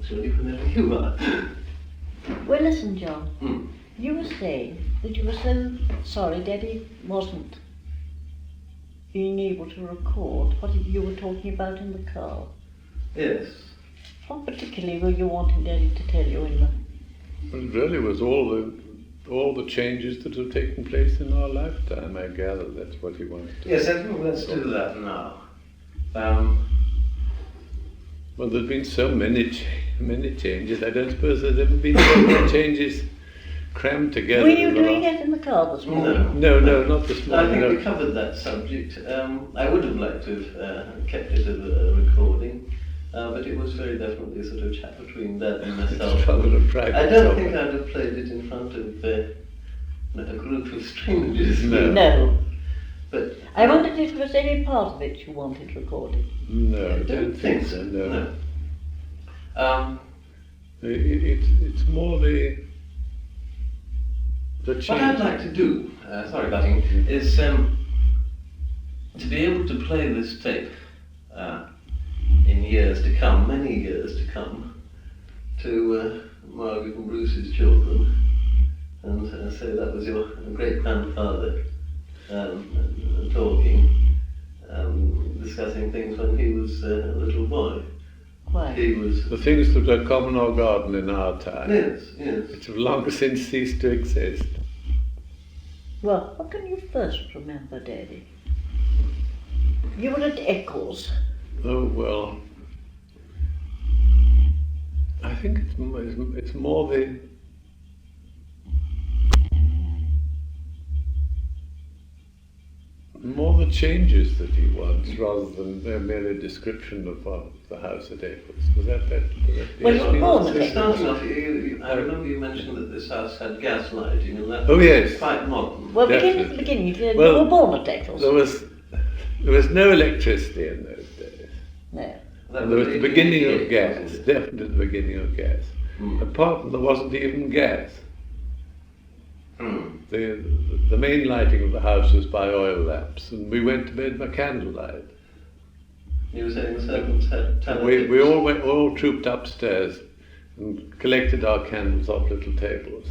actually, whenever you are. Well, listen, John. You were saying that you were so sorry Daddy wasn't being able to record what you were talking about in the car. Yes. What particularly were you wanting Daddy to tell you in the... Well, it really was all the changes that have taken place in our lifetime. I gather that's what he wanted to. Yes, I think let's do that now. Well, there's been so many changes. I don't suppose there's ever been so many changes crammed together. Were you doing it in the car this morning? No, not this morning. I think we covered that subject. I would have liked to have kept it as a recording, but it was very definitely sort of chat between Dad and myself. I don't think I'd have played it in front of a group of strangers. No. But I wondered if there was any part of it you wanted recorded. No, I don't think so. No. It's more the change. What I'd like to do, sorry, Butting, is to be able to play this tape in years to come, many years to come, to Margaret and Bruce's children, and say that was your great-grandfather talking, discussing things when he was a little boy. Why? He was... The things that are common or garden in our time. Yes. Which have long since ceased to exist. Well, what can you first remember, Daddy? You were at Eccles. Oh, well, I think it's more the changes that he wants rather than merely a description of the house at Eccles. Was that Well, you were born at To Eccles. start off, I remember you mentioned that this house had gas lighting, and that Oh, yes. was quite modern. Well, begin Definitely. at the beginning. You Well, were born at Eccles. There was no electricity in those days. No. And there was the beginning of gas, definitely the beginning of gas. At Parton there wasn't even gas. The main lighting of the house was by oil lamps, and we went to bed by candlelight. You were saying the servants had talent. We all trooped upstairs and collected our candles off little tables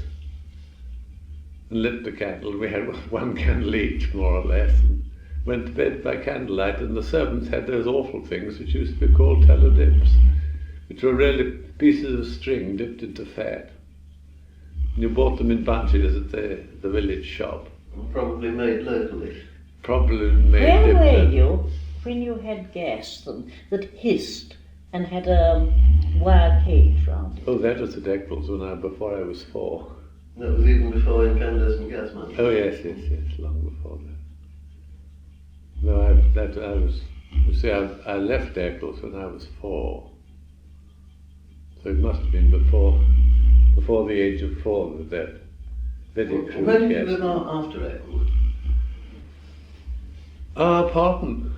and lit the candle. We had one candle each, more or less, and went to bed by candlelight. And the servants had those awful things which used to be called teledips, which were really pieces of string dipped into fat. And you bought them in bunches at the village shop. Probably made locally. Probably made. Where dipped were in. you when you had gas that hissed and had a wire cage round it? Oh, that was at Eccles before I was 4. That was even before incandescent gas money. Oh yes, long before that. No, I left Eccles when I was 4. So it must have been before the age of 4 that very crude Where did you gas. live after Eccles? Parton.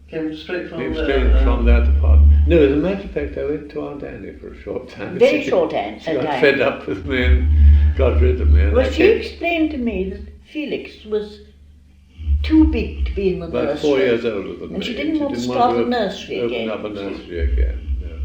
Came straight from Came there. straight from that to Parton. No, as a matter of fact, I went to Aunt Annie for a short time. Very short time. She got fed up with me and got rid of me. And Well, she explained to me that Felix was too big to be in the about nursery. 4 years older than me. And she didn't want to start a nursery again. Open up a nursery again, no.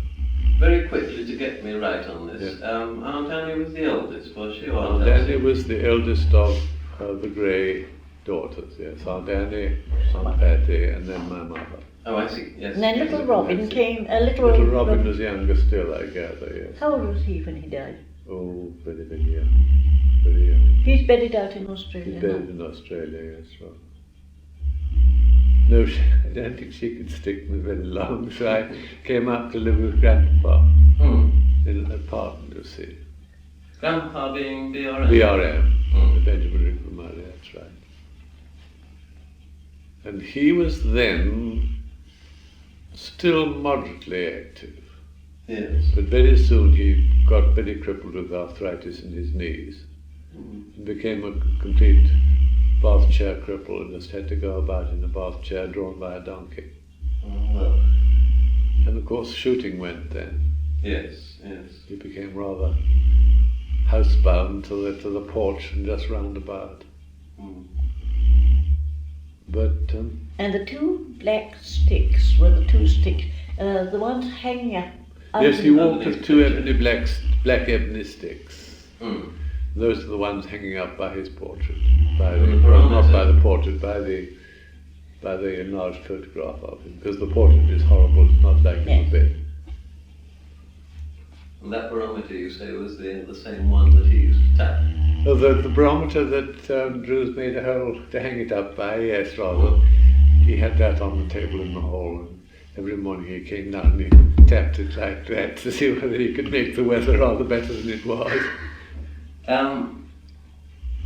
Very quickly, to get me right on this, Yeah. Aunt Annie was the eldest, was she? Or Aunt Annie was the eldest of the Grey daughters, yes. Aunt Annie, Aunt Patty, and then my mother. Oh, I see, yes. And then little Robin came, Little Robin was younger still, I gather, yes. How old was he when he died? Oh, very, very young. Very young. He's bedded out in Australia He's now. buried in Australia, yes, well. No, I don't think she could stick me very long, so I came up to live with Grandpa in Parton, you see. Grandpa being BRM? BRM, the Benjamin Rickman Murray, that's right. And he was then still moderately active. Yes. But very soon he got very crippled with arthritis in his knees and became a complete bath chair cripple and just had to go about in a bath chair drawn by a donkey. Oh, well. And of course shooting went then. Yes. He became rather housebound to the porch and just round about. But And the two black sticks were the two sticks, the ones hanging up Yes, he walked with two picture. black ebony sticks. Mm. Those are the ones hanging up by his portrait. Not by the portrait, by the enlarged photograph of him, because the portrait is horrible, it's not like in the bed. And that barometer, you say, was the same one that he used to tap? Oh, the barometer that Drew's made a hole to hang it up by, yes, rather. He had that on the table in the hall, and every morning he came down and he tapped it like that to see whether he could make the weather rather better than it was.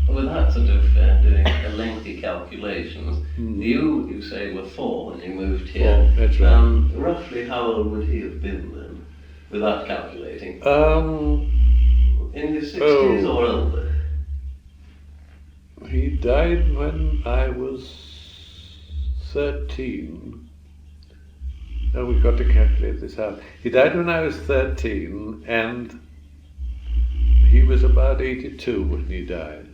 Without sort of doing a lengthy calculations, you say were 4 when you moved here. 4, that's right. Roughly how old would he have been then, without calculating? In his 60s or older? He died when I was 13. Oh, we've got to calculate this out. He died when I was 13, and he was about 82 when he died.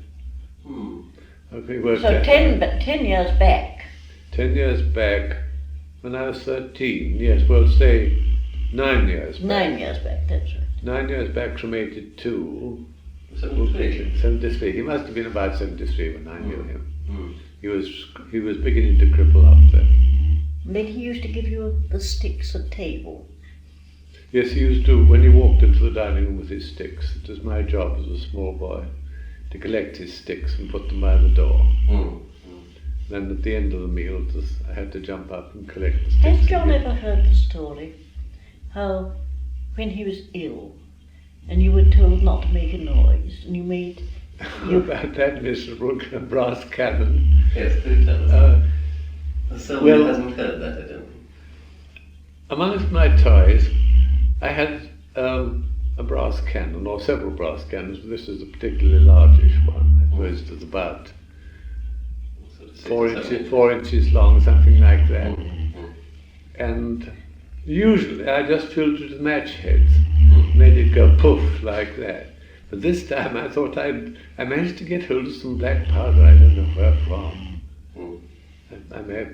Okay, so 10 years back. 10 years back, when I was 13, yes, well, say 9 years back. 9 years back, that's right. 9 years back from 82. 73. 73. He must have been about 73 when I knew him. He was beginning to cripple up then. Then he used to give you the sticks at table. Yes, he used to, when he walked into the dining room with his sticks. It was my job as a small boy to collect his sticks and put them by the door. Then at the end of the meal, I had to jump up and collect the sticks. Has John ever heard the story how when he was ill and you were told not to make a noise and you made... About that miserable brass cannon. Yes, do tell us. Somebody hasn't heard that, I don't think. Amongst my toys, I had a brass cannon, or several brass cannons, but this is a particularly largish one. I suppose it was about 4 inches long, something like that. And usually I just filled it with match heads, made it go poof like that. But this time I thought I managed to get hold of some black powder, I don't know where from.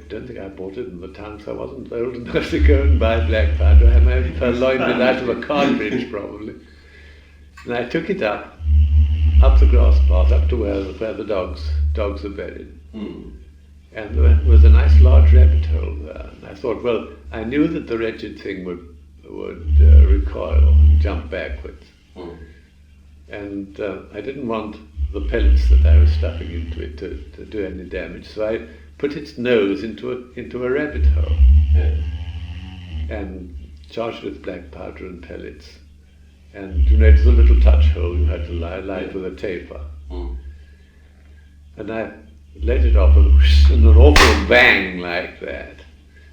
Don't think I bought it in the town, so I wasn't old enough to go and buy black powder. I may have purloined it out of a cartridge, probably. And I took it up the grass path, up to where the dogs are buried. And there was a nice large rabbit hole there. And I thought, well, I knew that the wretched thing would recoil and jump backwards. And I didn't want the pellets that I was stuffing into it to do any damage, so I put its nose into a rabbit hole and charged with black powder and pellets. And it was a little touch hole you had to light with a taper. And I let it off and an awful bang like that.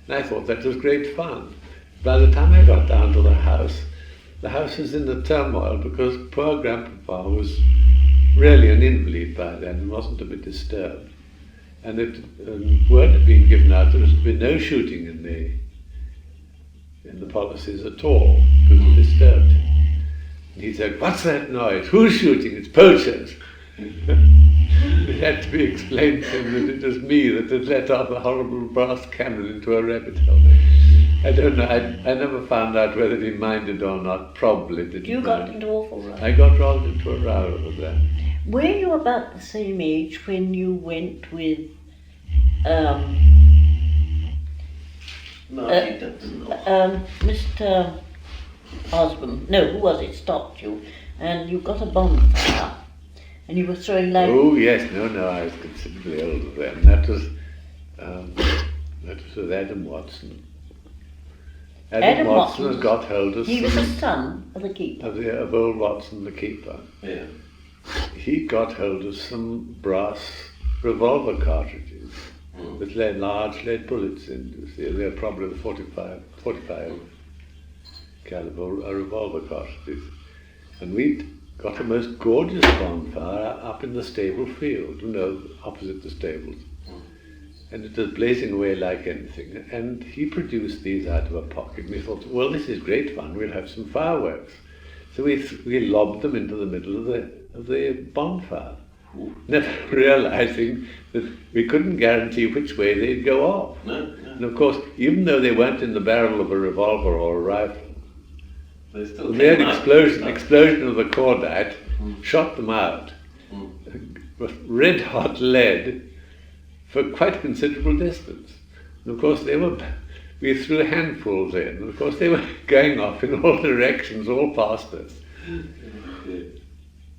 And I thought that was great fun. By the time I got down to the house was in a turmoil because poor Grandpapa was really an invalid by then and wasn't a bit disturbed. And word had been given out there was to be no shooting in the policies at all because it disturbed him. And he said, "What's that noise? Who's shooting? It's poachers." It had to be explained to him that it was me that had let off a horrible brass cannon into a rabbit hole. I don't know, I never found out whether he minded or not, probably didn't. You got into awful row. I got rolled into a row over that. Were you about the same age when you went with Mr. Osborne? No, who was it? Stopped you, and you got a bonfire, and you were throwing light. Oh yes, no, I was considerably older then. That was with Adam Watson. Adam Watson had got hold of He was a son of the keeper. Of old Watson, the keeper. Yeah. He got hold of some brass revolver cartridges with large lead bullets in. They're probably 45 caliber revolver cartridges. And we'd got a most gorgeous bonfire up in the stable field, opposite the stables. And it was blazing away like anything. And he produced these out of a pocket. And we thought, well, this is great fun. We'll have some fireworks. So we lobbed them into the middle of the bonfire, never realizing that we couldn't guarantee which way they'd go off. No. And of course, even though they weren't in the barrel of a revolver or a rifle, They still The mere came out. explosion of the cordite shot them out. With red hot lead for quite a considerable distance. And of course we threw handfuls in, and of course they were going off in all directions, all past us.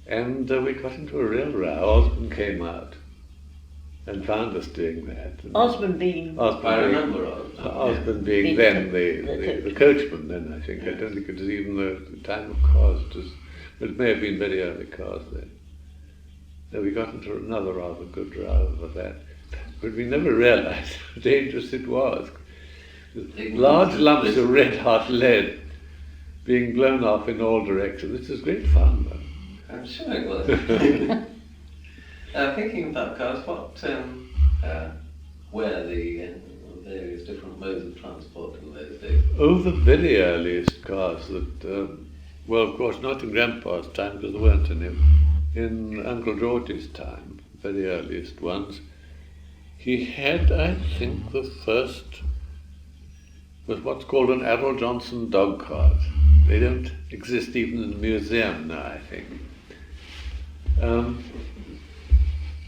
And we got into a real row. Osborne came out and found us doing that. And Osborne being... I remember Osborne being Yeah. then the coachman then, I think. I don't think it was even the time of cars. But it may have been very early cars then. So we got into another rather good row over that. But we never realised how dangerous it was. Large lumps of red hot lead being blown off in all directions. This is great fun though. I'm sure it was. Thinking about cars, what were the various different modes of transport in those days? Oh, the very earliest cars that, well, of course, not in Grandpa's time because there weren't any. In Uncle George's time, very earliest ones, he had, I think, the first was what's called an Errol Johnson dog cart. They don't exist even in the museum now, I think.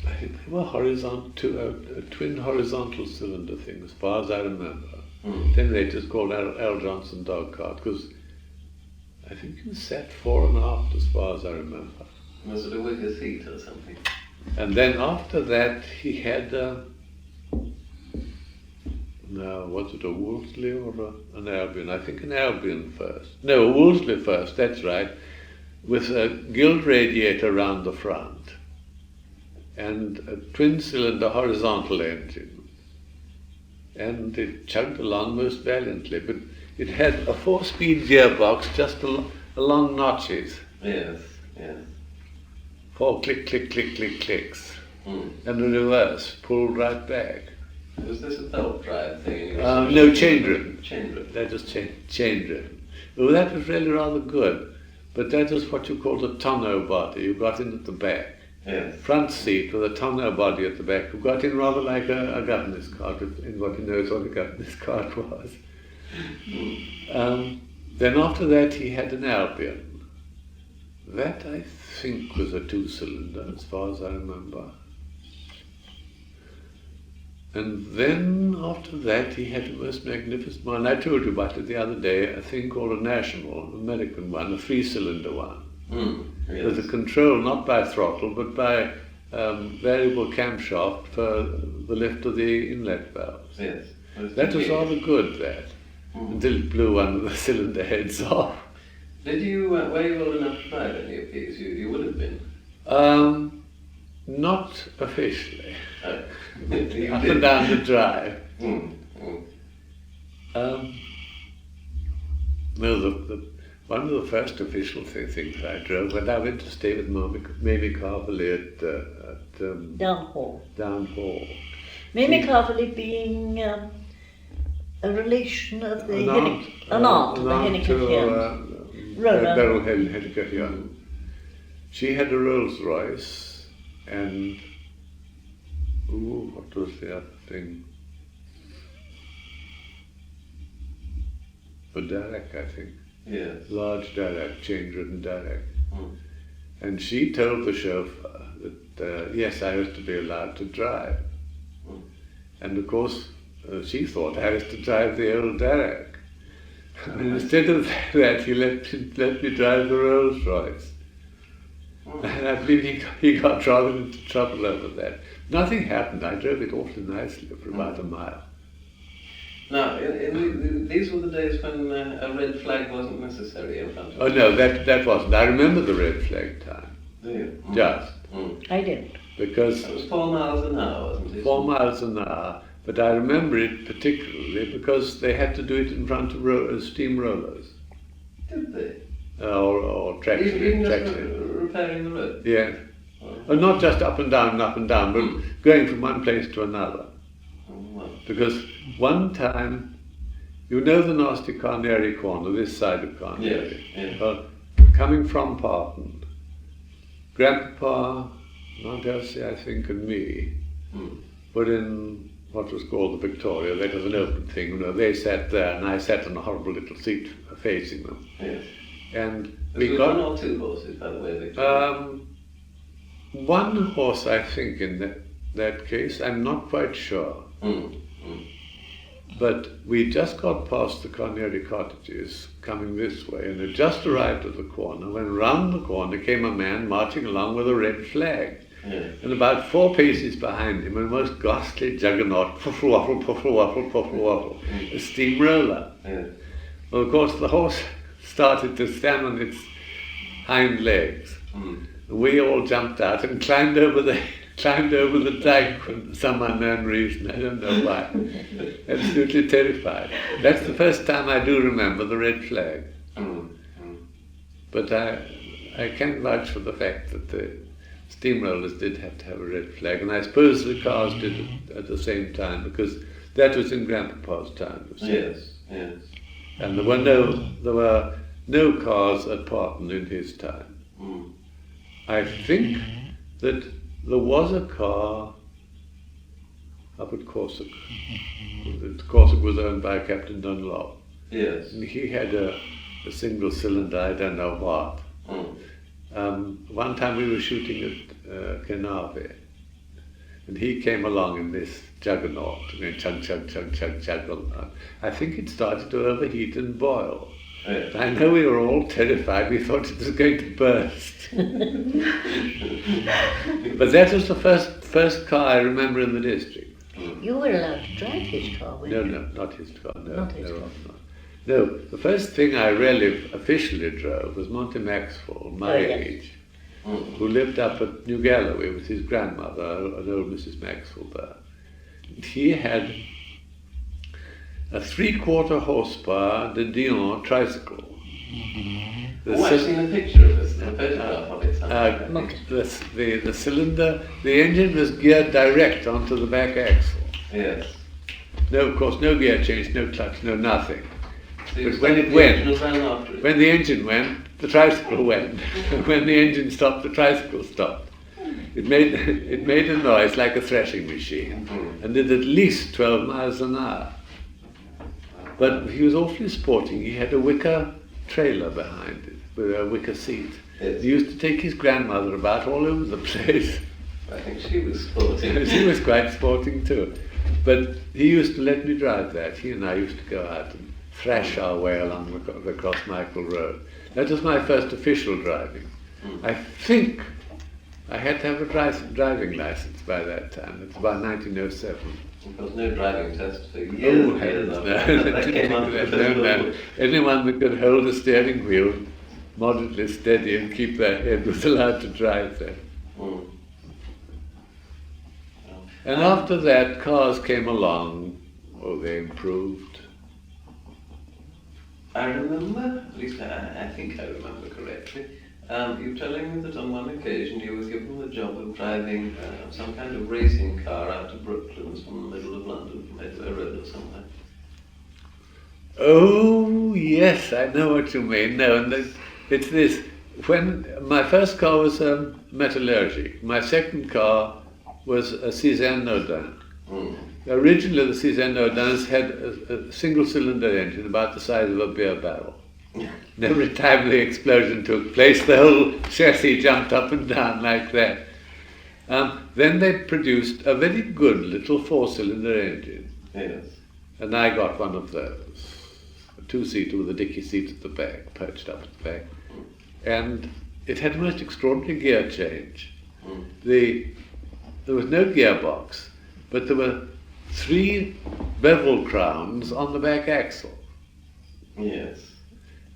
I think they were twin horizontal cylinder thing, as far as I remember. Then they just called Errol Johnson dog cart, because I think he sat fore and aft, as far as I remember. Was it a wicker seat or something? And then after that, he had was it a Wolseley or an Albion? I think an Albion first. No, a Wolseley first, that's right, with a Guild radiator round the front and a twin-cylinder horizontal engine. And it chugged along most valiantly, but it had a 4-speed gearbox just along notches. Yes, yes. 4 click, click, click, click, clicks. And the reverse, pulled right back. Was this a belt drive thing? No, chain driven. Chain driven. That was chain driven. Oh, that was really rather good. But that was what you called a tonneau body. You got in at the back. Yes. Front seat with a tonneau body at the back. You got in rather like a governor's cart, anybody knows what a governor's cart was. Then after that he had an Albion. That I think was a 2-cylinder as far as I remember. And then after that he had the most magnificent one. I told you about it the other day, a thing called a National, an American one, a 3-cylinder one. Yes. With a control not by throttle but by variable camshaft for the lift of the inlet valves. Yes. That was rather good, that, until it blew one of the cylinder heads off. Did you, were you old enough to drive any of these? You would have been. Not officially. You Up did. and down the drive. No, one of the first official things I drove when I went to stay with Mamie Carverley at Downhall. Downhall. Mamie Carverley being a relation of the An aunt of the to Henniker Rona. Beryl Henniker, yeah. She had a Rolls Royce and what was the other thing? A Derek, I think. Yes. Large Derek, chain-driven Derek. And she told the chauffeur that, yes, I was to be allowed to drive. And of course, she thought I was to drive the old Derek. And instead of that, he let me drive the Rolls Royce. And I believe he got rather into trouble over that. Nothing happened. I drove it awfully nicely for about a mile. Now, these were the days when a red flag wasn't necessary in front of Oh no, that wasn't. I remember the red flag time. Do you? Just. I didn't. Because It was 4 miles an hour, wasn't it? 4 miles an hour, but I remember it particularly because they had to do it in front of steam rollers. Did they? Or traction. Even just traction. repairing the road? Yeah. Not just up and down, but going from one place to another. Well, Because one time, you know the nasty Carnary corner, this side of Carnary. Yes, yes. Well, coming from Parton, Grandpa, Aunt Elsie, I think, and me were in what was called the Victoria. That was an open thing. You know, they sat there, and I sat on a horrible little seat facing them. yes. And Was we it got one or two horses, by the way, Victor? one horse, I think, in that case. I'm not quite sure. But we just got past the Carneri cottages coming this way, and had just arrived at the corner when round the corner came a man marching along with a red flag. Yes. And about 4 paces behind him, a most ghastly juggernaut, puffle waffle, puffle waffle, puffle waffle, a steamroller. Yes. Well, of course, the horse started to stand on its hind legs. We all jumped out and climbed over the dike for some unknown reason. I don't know why. Absolutely terrified. That's the first time I do remember the red flag. But I can vouch for the fact that the steamrollers did have to have a red flag, and I suppose the cars did it at the same time, because that was in Grandpapa's time. You see. Yes, yes. And there were no cars at Parton in his time. I think that there was a car up at Corsica. Corsica was owned by Captain Dunlop. Yes. And he had a single cylinder, I don't know what. One time we were shooting at Carnarvon, and he came along in this juggernaut, going chug, chug, chug, chug, chug along. I think it started to overheat and boil. Yes. I know we were all terrified. We thought it was going to burst. But that was the first car I remember in the district. You were allowed to drive his car, weren't you? No, not his car. No, Not his car. No, the first thing I really officially drove was Monty Maxwell, my yes. age, who lived up at New Galloway with his grandmother, an old Mrs. Maxwell there. And he had a 3/4 horsepower de Dion tricycle. I've seen a picture of it, a photograph of it somewhere. The cylinder, the engine was geared direct onto the back axle. Yes. No, of course, no gear change, no clutch, no nothing. So But when it went, ran after it. when the engine went, the tricycle went. When the engine stopped, the tricycle stopped. It made a noise like a threshing machine, and did at least 12 miles an hour. But he was awfully sporting. He had a wicker trailer behind it, with a wicker seat. Yes. He used to take his grandmother about all over the place. I think she was sporting. She was quite sporting too. But he used to let me drive that. He and I used to go out and thrash our way along the Cross Michael Road. That was my first official driving. I think I had to have a driving license by that time. It's about 1907. There was no driving test for years. Oh, heavens, no. That came after the First World War. Anyone that could hold a steering wheel moderately steady and keep their head was allowed to drive there. And after that, cars came along. Oh, they improved. I remember, at least I think I remember correctly, you telling me that on one occasion you were given the job of driving some kind of racing car out to Brooklands from the middle of London, from Edgware Road or somewhere. Oh, yes, I know what you mean. No, and it's this. When my first car was metallurgic, my second car was a Cézanne Naudin. Originally, the Cézanne Naudins had a single-cylinder engine about the size of a beer barrel. And every time the explosion took place, the whole chassis jumped up and down like that. Then they produced a very good little 4-cylinder engine. Yes. And I got one of those. A 2-seater with a dicky seat at the back, perched up at the back. And it had a most extraordinary gear change. There was no gearbox, but there were 3 bevel crowns on the back axle. Yes.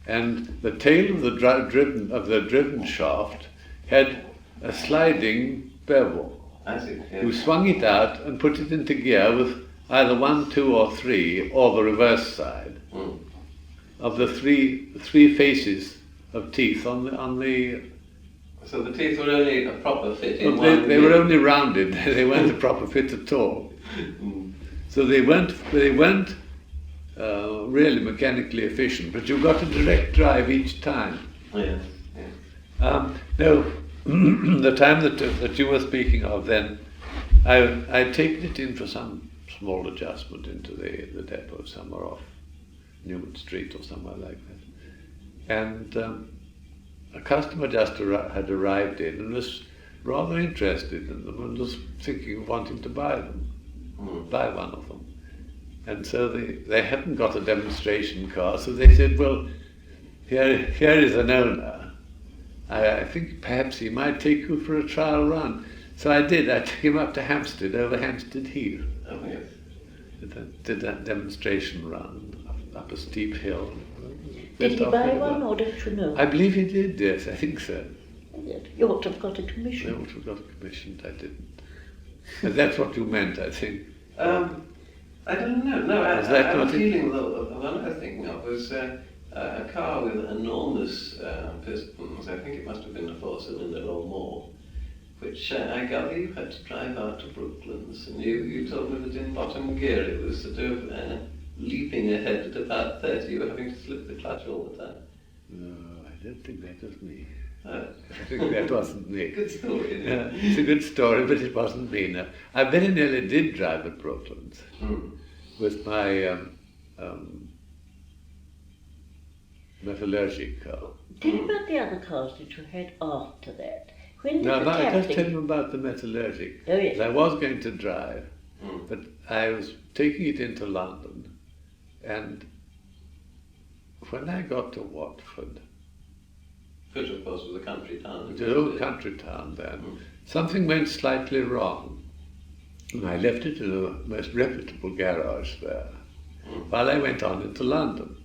And the tail of the driven shaft had a sliding bevel. I see. You Yes. swung it out and put it into gear with either 1, 2, or 3, or the reverse side of the three faces of teeth on the. So the teeth were only a proper fit in Well, one. they were only rounded. They weren't a proper fit at all. So they weren't really mechanically efficient. But you got a direct drive each time. Yes. Yes. No, the time that you were speaking of, then I'd taken it in for some small adjustment into the depot somewhere off Newman Street or somewhere like that. and a customer just had arrived in and was rather interested in them and was thinking of wanting to buy them, buy one of them. And so they hadn't got a demonstration car, so they said, well, here is an owner. I think perhaps he might take you for a trial run. So I did. I took him up to Hampstead, over Hampstead Heath. Oh, yes. Did that demonstration run up a steep hill. Did he buy one, or don't you know? I believe he did, yes, I think so. You ought to have got a commission. I ought to have got a commission, I didn't. And that's what you meant, I think. I don't know. No, Is that I'm what it- feeling the one I was thinking of was a car with enormous pistons. I think it must have been a 4-cylinder or more, which I gather you had to drive out to Brooklands, and you told me that in bottom gear it was sort of leaping ahead at about 30. You were having to slip the clutch all the time. No, I don't think that was me. Oh. I think that wasn't me. Good story, isn't it? It's a good story, but it wasn't me. No. I very nearly did drive at Brooklands with my metallurgic car. Tell me about the other cars that you had after that. When did No, the I just tell captain... you about the metallurgic. Oh, yes. I was going to drive, but I was taking it into London, and when I got to Watford, Which of course was a country town. which is an old country town then, something went slightly wrong. And I left it in a most reputable garage there, while I went on into London,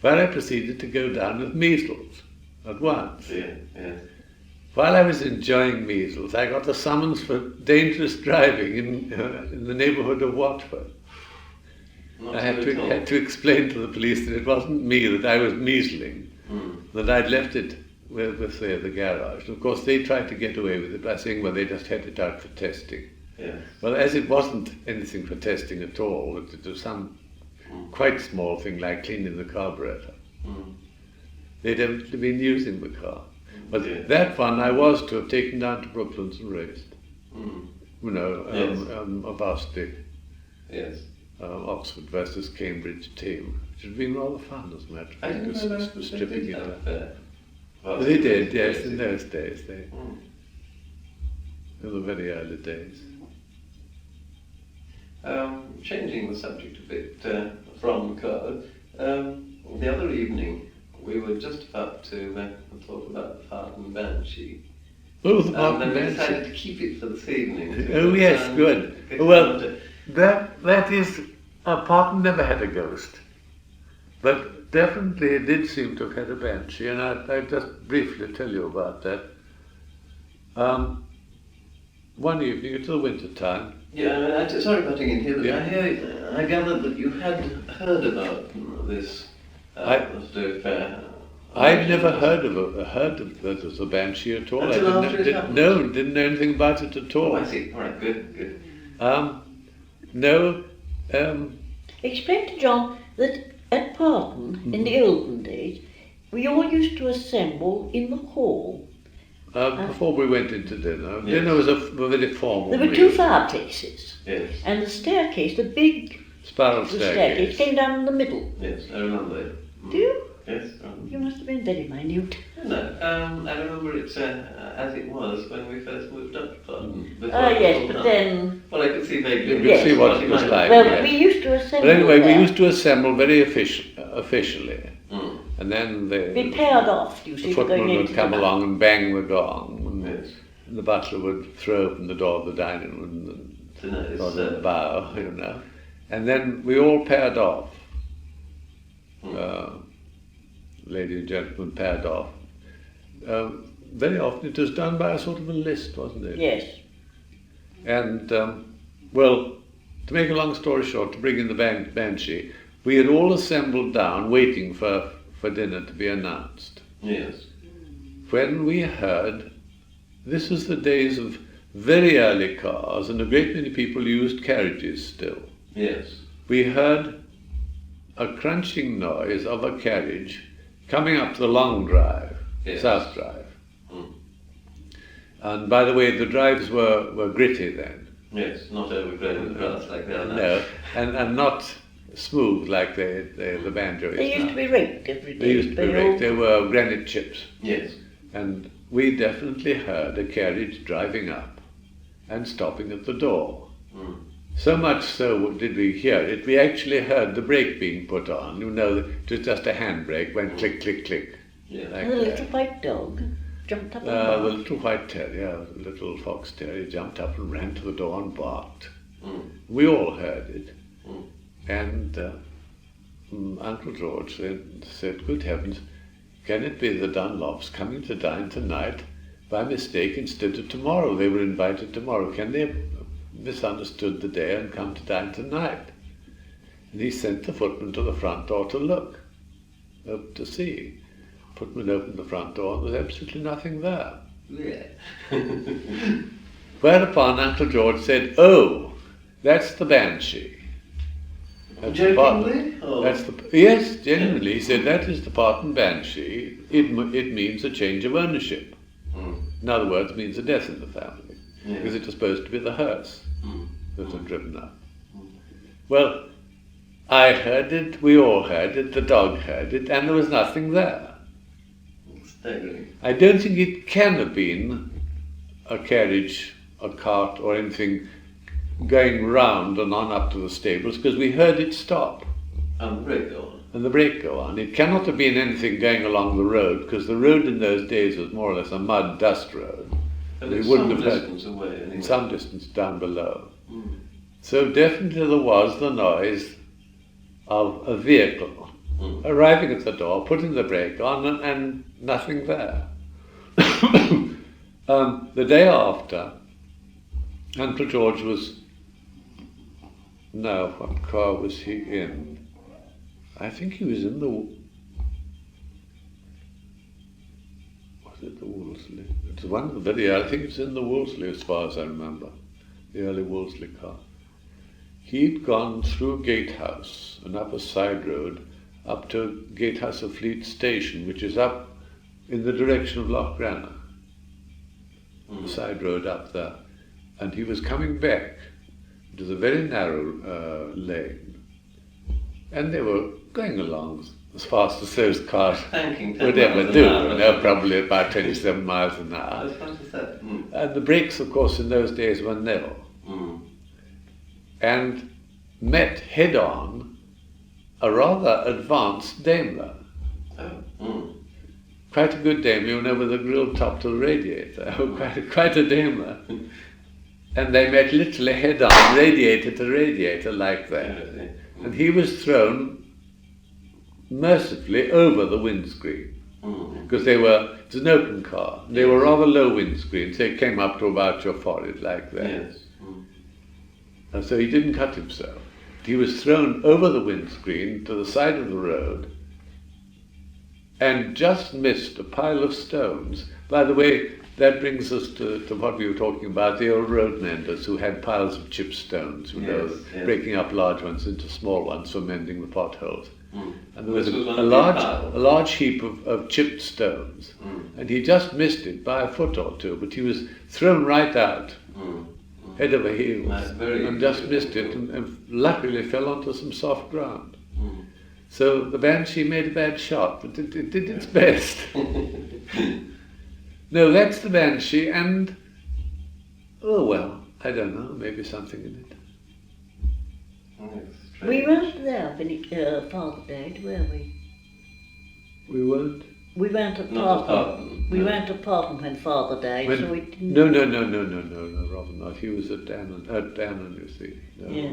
where I proceeded to go down with measles at once. Yeah, yeah. While I was enjoying measles, I got a summons for dangerous driving in the neighbourhood of Watford. Not I had so at all. had to explain to the police that it wasn't me, that I was measling, that I'd left it with the garage. Of course, they tried to get away with it by saying, well, they just had it out for testing. Yeah. Well, as it wasn't anything for testing at all, it was some quite small thing like cleaning the carburetor. They'd evidently been using the car. But Yeah. that one I was to have taken down to Brooklands and raced. You know, Yes. a varsity Yes. Oxford versus Cambridge team, which had been rather fun, as a matter of I fact, didn't just know that they stripping did it have down. well, They did, yes, yes. in those days. In the very early days. Changing the subject a bit from cars, the other evening we were just about to talk about the Parton Banshee. Oh, the And Parton then we Banshee. decided to keep it for this evening. Oh yes, good. Well, that is, Parton never had a ghost, but definitely it did seem to have had a banshee, and I'll just briefly tell you about that. One evening, it's the winter time. Yeah, sorry butting in here, but Yeah. I gathered that you had heard about this I'd never heard of that as a banshee at all. Until after it happened? Didn't know anything about it at all. Oh, I see. All right, good. No. Explain to John that at Parton, in the olden days, we all used to assemble in the hall. Before we went into dinner, Yes. dinner was a very formal There were meal. two fireplaces, Yes, and the staircase, the big Spiral staircase, staircase. came down in the middle. yes, I remember it. Do you? Yes. You must have been very minute. No, I remember it as it was when we first moved up to Parton. Oh yes, but then... Well, I could see vaguely. You could Yes. see what it was like. Well, yes. we used to assemble But anyway, there. we used to assemble very officially, and then Be the paired off, you the see, for going footman into would come the along and bang the gong, Yes. and the butler would throw open the door of the dining room To know and it's, sort of bow, you know, and then we all paired off. Lady and gentleman paired off. Very often it was done by a sort of a list, wasn't it? Yes. And, well, to make a long story short, to bring in the banshee, we had all assembled down waiting for dinner to be announced. Yes. When we heard, this was the days of very early cars, and a great many people used carriages still. Yes. We heard a crunching noise of a carriage coming up the long drive, Yes. South Drive. And by the way, the drives were gritty then. Yes, not overgrown with grass like they are now. No, and not smooth like the banjo is They used now. to be raked every day. They used to be raked. They were granite chips. Yes. And we definitely heard a carriage driving up and stopping at the door. Mm. So much so did we hear it, we actually heard the brake being put on. You know, it was just a handbrake, went click, click, click. Yeah. Like And the that. little white dog jumped up and The barked. little white terrier, the little fox terrier, jumped up and ran to the door and barked. Mm. We all heard it. Mm. And Uncle George said, good heavens, can it be the Dunlops coming to dine tonight by mistake instead of tomorrow? They were invited tomorrow. Can they have misunderstood the day and come to dine tonight? And he sent the footman to the front door to look, to see. Footman opened the front door and there was absolutely nothing there. Yeah. Whereupon Uncle George said, oh, that's the Banshee. That's the Parton. Jokingly? Or? That's the, yes, genuinely. He said, that is the Parton Banshee. It means a change of ownership. Mm. In other words, means a death in the family. Yeah. Because it was supposed to be the hearse Mm. that had driven up. Mm. Well, I heard it, we all heard it, the dog heard it, and there was nothing there. Staggering. I don't think it can have been a carriage, a cart, or anything going round and on up to the stables, because we heard it stop And the brake go on. and the brake go on. It cannot have been anything going along the road, because the road in those days was more or less a mud dust road. And We it's wouldn't some have heard distance away anyway. in some distance down below. Mm. So definitely there was the noise of a vehicle Mm. arriving at the door, putting the brake on, and nothing there. The day after, Uncle George was, no, what car was he in? I think he was in the, was it the Wolseley? It's one of the video, I think it's in the Wolseley as far as I remember, the early Wolseley car. He'd gone through Gatehouse and up a side road up to Gatehouse of Fleet Station, which is up in the direction of Loch Granna, the side road up there. And he was coming back. It was a very narrow lane. And they were going along as fast as those cars Thanking 10 would ever miles do. an hour. They're probably about 27 miles an I hour. was going to say. Mm. And the brakes, of course, in those days were nil. Mm. And met head-on a rather advanced Daimler. Oh. Mm. Quite a good Daimler, you know, with a grille top to the radiator. quite a Daimler. And they met literally head-on, radiator to radiator like that. Yeah. And he was thrown mercifully over the windscreen. Mm. Because it's an open car. They were rather low windscreens. They came up to about your forehead like that. Yes. Mm. And so he didn't cut himself. He was thrown over the windscreen to the side of the road and just missed a pile of stones. By the way, that brings us to what we were talking about, the old road menders who had piles of chipped stones, you know, Yes. breaking up large ones into small ones for mending the potholes. Mm. And there was This was one a of the large, piles. a large heap of chipped stones. Mm. And he just missed it by a foot or two, but he was thrown right out, Mm. head over heels, That's very and just easy. missed it, and luckily fell onto some soft ground. Mm. So the Banshee made a bad shot, but it did its best. No, that's the Banshee, and, oh well, I don't know, maybe something in it. Yes, We strange. weren't there when Father died, were we? We weren't. We went to Not at Parton. Parton, We no. went to Parton when Father died, When- so we didn't. No, rather not. He was at Dannon, you see. No, Yeah.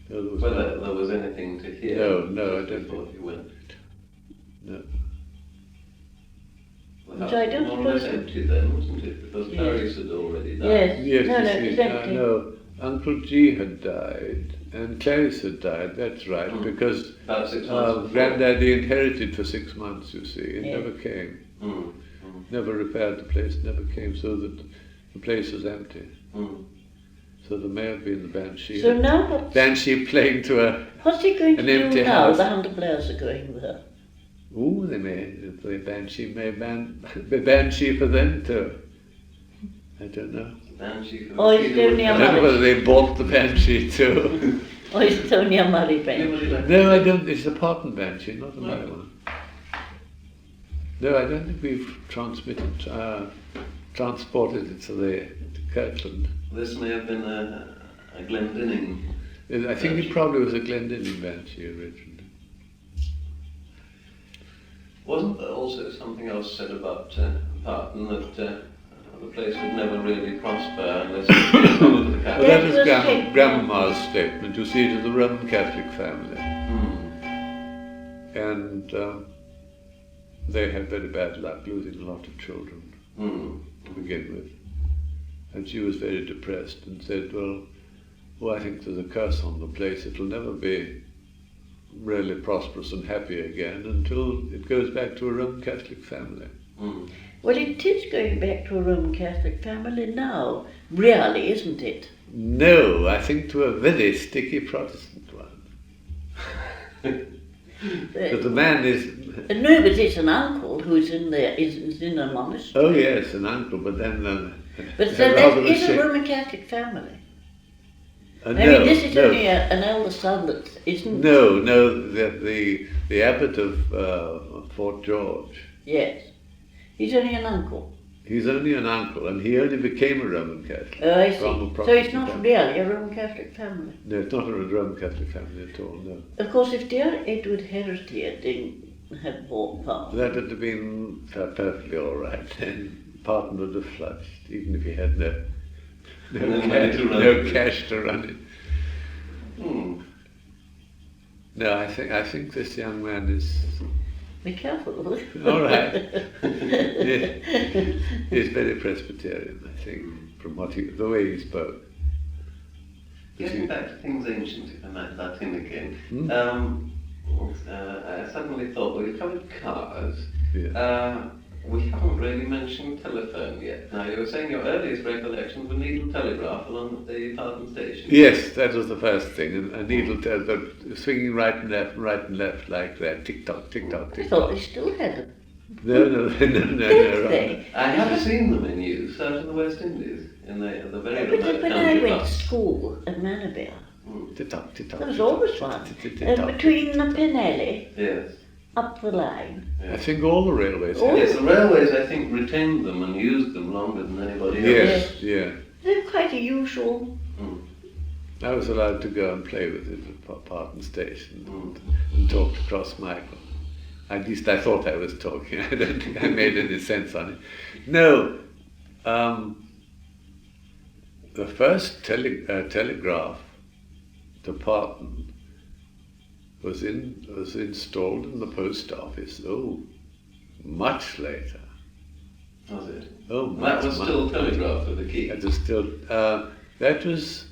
no, there was Whether there was anything to hear. No, I don't before you went. no. The Which I house don't was more or less suppose- empty then, wasn't it? Because Yes. Paris had already died. Yes. Yes, No, you no, see, it's empty. no, Uncle G had died, and Clarice had died, that's right, Mm. because About 6 months before. Granddaddy inherited for 6 months, you see, it Yeah. never came. Mm. Mm. Never repaired the place, never came, so that the place was empty. Mm. So there may have been the Banshee. So now Banshee playing to a, what's he going to An do empty now? house. The Hunter Blairs are going there. ooh, the Banshee may be Banshee for them too. I don't know. Banshee for Oh, it's Peter only a I Woodcock. don't know whether they bought the Banshee too. Or is it only a Murray bench? Anybody like No, I don't. It's a Parton bench, not a Murray one. No, I don't think we've transported it to Kirtland. This may have been a Glendinning. I think it probably was a Glendinning bench originally. Wasn't there also something else said about Parton that the place would never really prosper unless it was under the Well, Catholic? that was is Grandma's statement. You see, it is a Roman Catholic family. And they had very bad luck losing a lot of children to begin with. And she was very depressed and said, well, I think there's a curse on the place. It'll never be really prosperous and happy again until it goes back to a Roman Catholic family. Well, it is going back to a Roman Catholic family now, really, isn't it? No, I think to a very sticky Protestant one. But the man is... No, but it's an uncle who's in there, is in a monastery. Oh yes, an uncle, but then... But so that is a Roman Catholic family. I mean, this is only an elder son that isn't... No, the abbot of Fort George. Yes. He's only an uncle. He's only an uncle, and he only became a Roman Catholic. Oh, I see. From a So it's not family. really a Roman Catholic family. No, it's not a Roman Catholic family at all, no. Of course, if dear Edward Heritier didn't have bought Parton... That would have been perfectly all right. Then Parton would have flushed, even if he had no cash to run it. No, I think this young man is... Be careful. All right. He's very Presbyterian, I think, from the way he spoke. Getting back to things ancient, if I might butt in again. I suddenly thought, well, you covered cars. Yeah. We haven't really mentioned telephone yet. Now, you were saying your earliest recollections were needle telegraph along the Parton station. Yes, that was the first thing. And a needle swinging right and left like that. Tick tock, tick tock, I tick thought tock. they still had them. No. Did they? I have seen them in use out in the West Indies, in the very But remote when I country went to parts. school at Manabelle, Tick tock, tick tock. there was tick tock, always tick one. tock, tick tock, tick tock. Between the Pinelli, Yes. up the line. I think all the railways Oh, have. Yes, the railways, I think, retained them and used them longer than anybody else. Yes, yeah. They're quite a usual. I was allowed to go and play with it at Parton Station and talk to Cross Michael. At least I thought I was talking. I don't think I made any sense on it. No, the first telegraph to Parton was installed in the post office. Oh, much later. Was it? Oh, That was much. still telegraph with a key. That was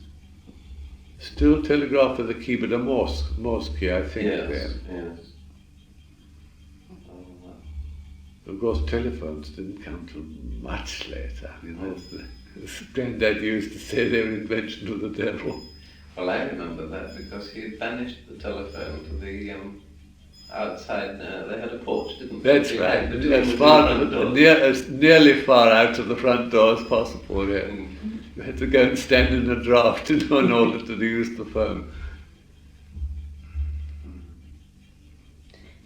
still telegraph with a key, but a Morse key, I think. Yes, Then. yes. Of course, telephones didn't come till much later. I mean, the granddad used to say they were invention of the devil. Well, I remember that because he had banished the telephone to the outside. They had a porch, didn't they? That's They right. had to do As it far with the front door. as nearly far out of the front door as possible. Yeah. You had to go and stand in a draft in order to use the phone.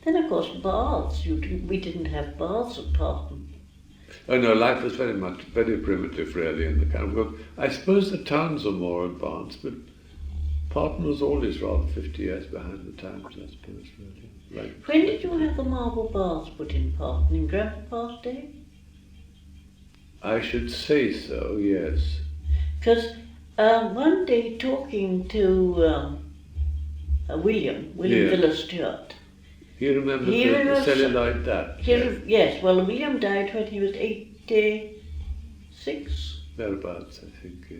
Then, of course, baths. We didn't have baths at Parton. Oh no, life was very primitive really in the country. Well, I suppose the towns are more advanced, but Parton was always rather 50 years behind the times, I suppose, really. Like, When did you have the marble baths put in Parton? In Grandpapa's day? I should say so, yes. Because one day talking to William Yeah. Villa Stewart, You remember He the was- celluloid duck? yes, well, William died when he was 86, Thereabouts, I think, yeah.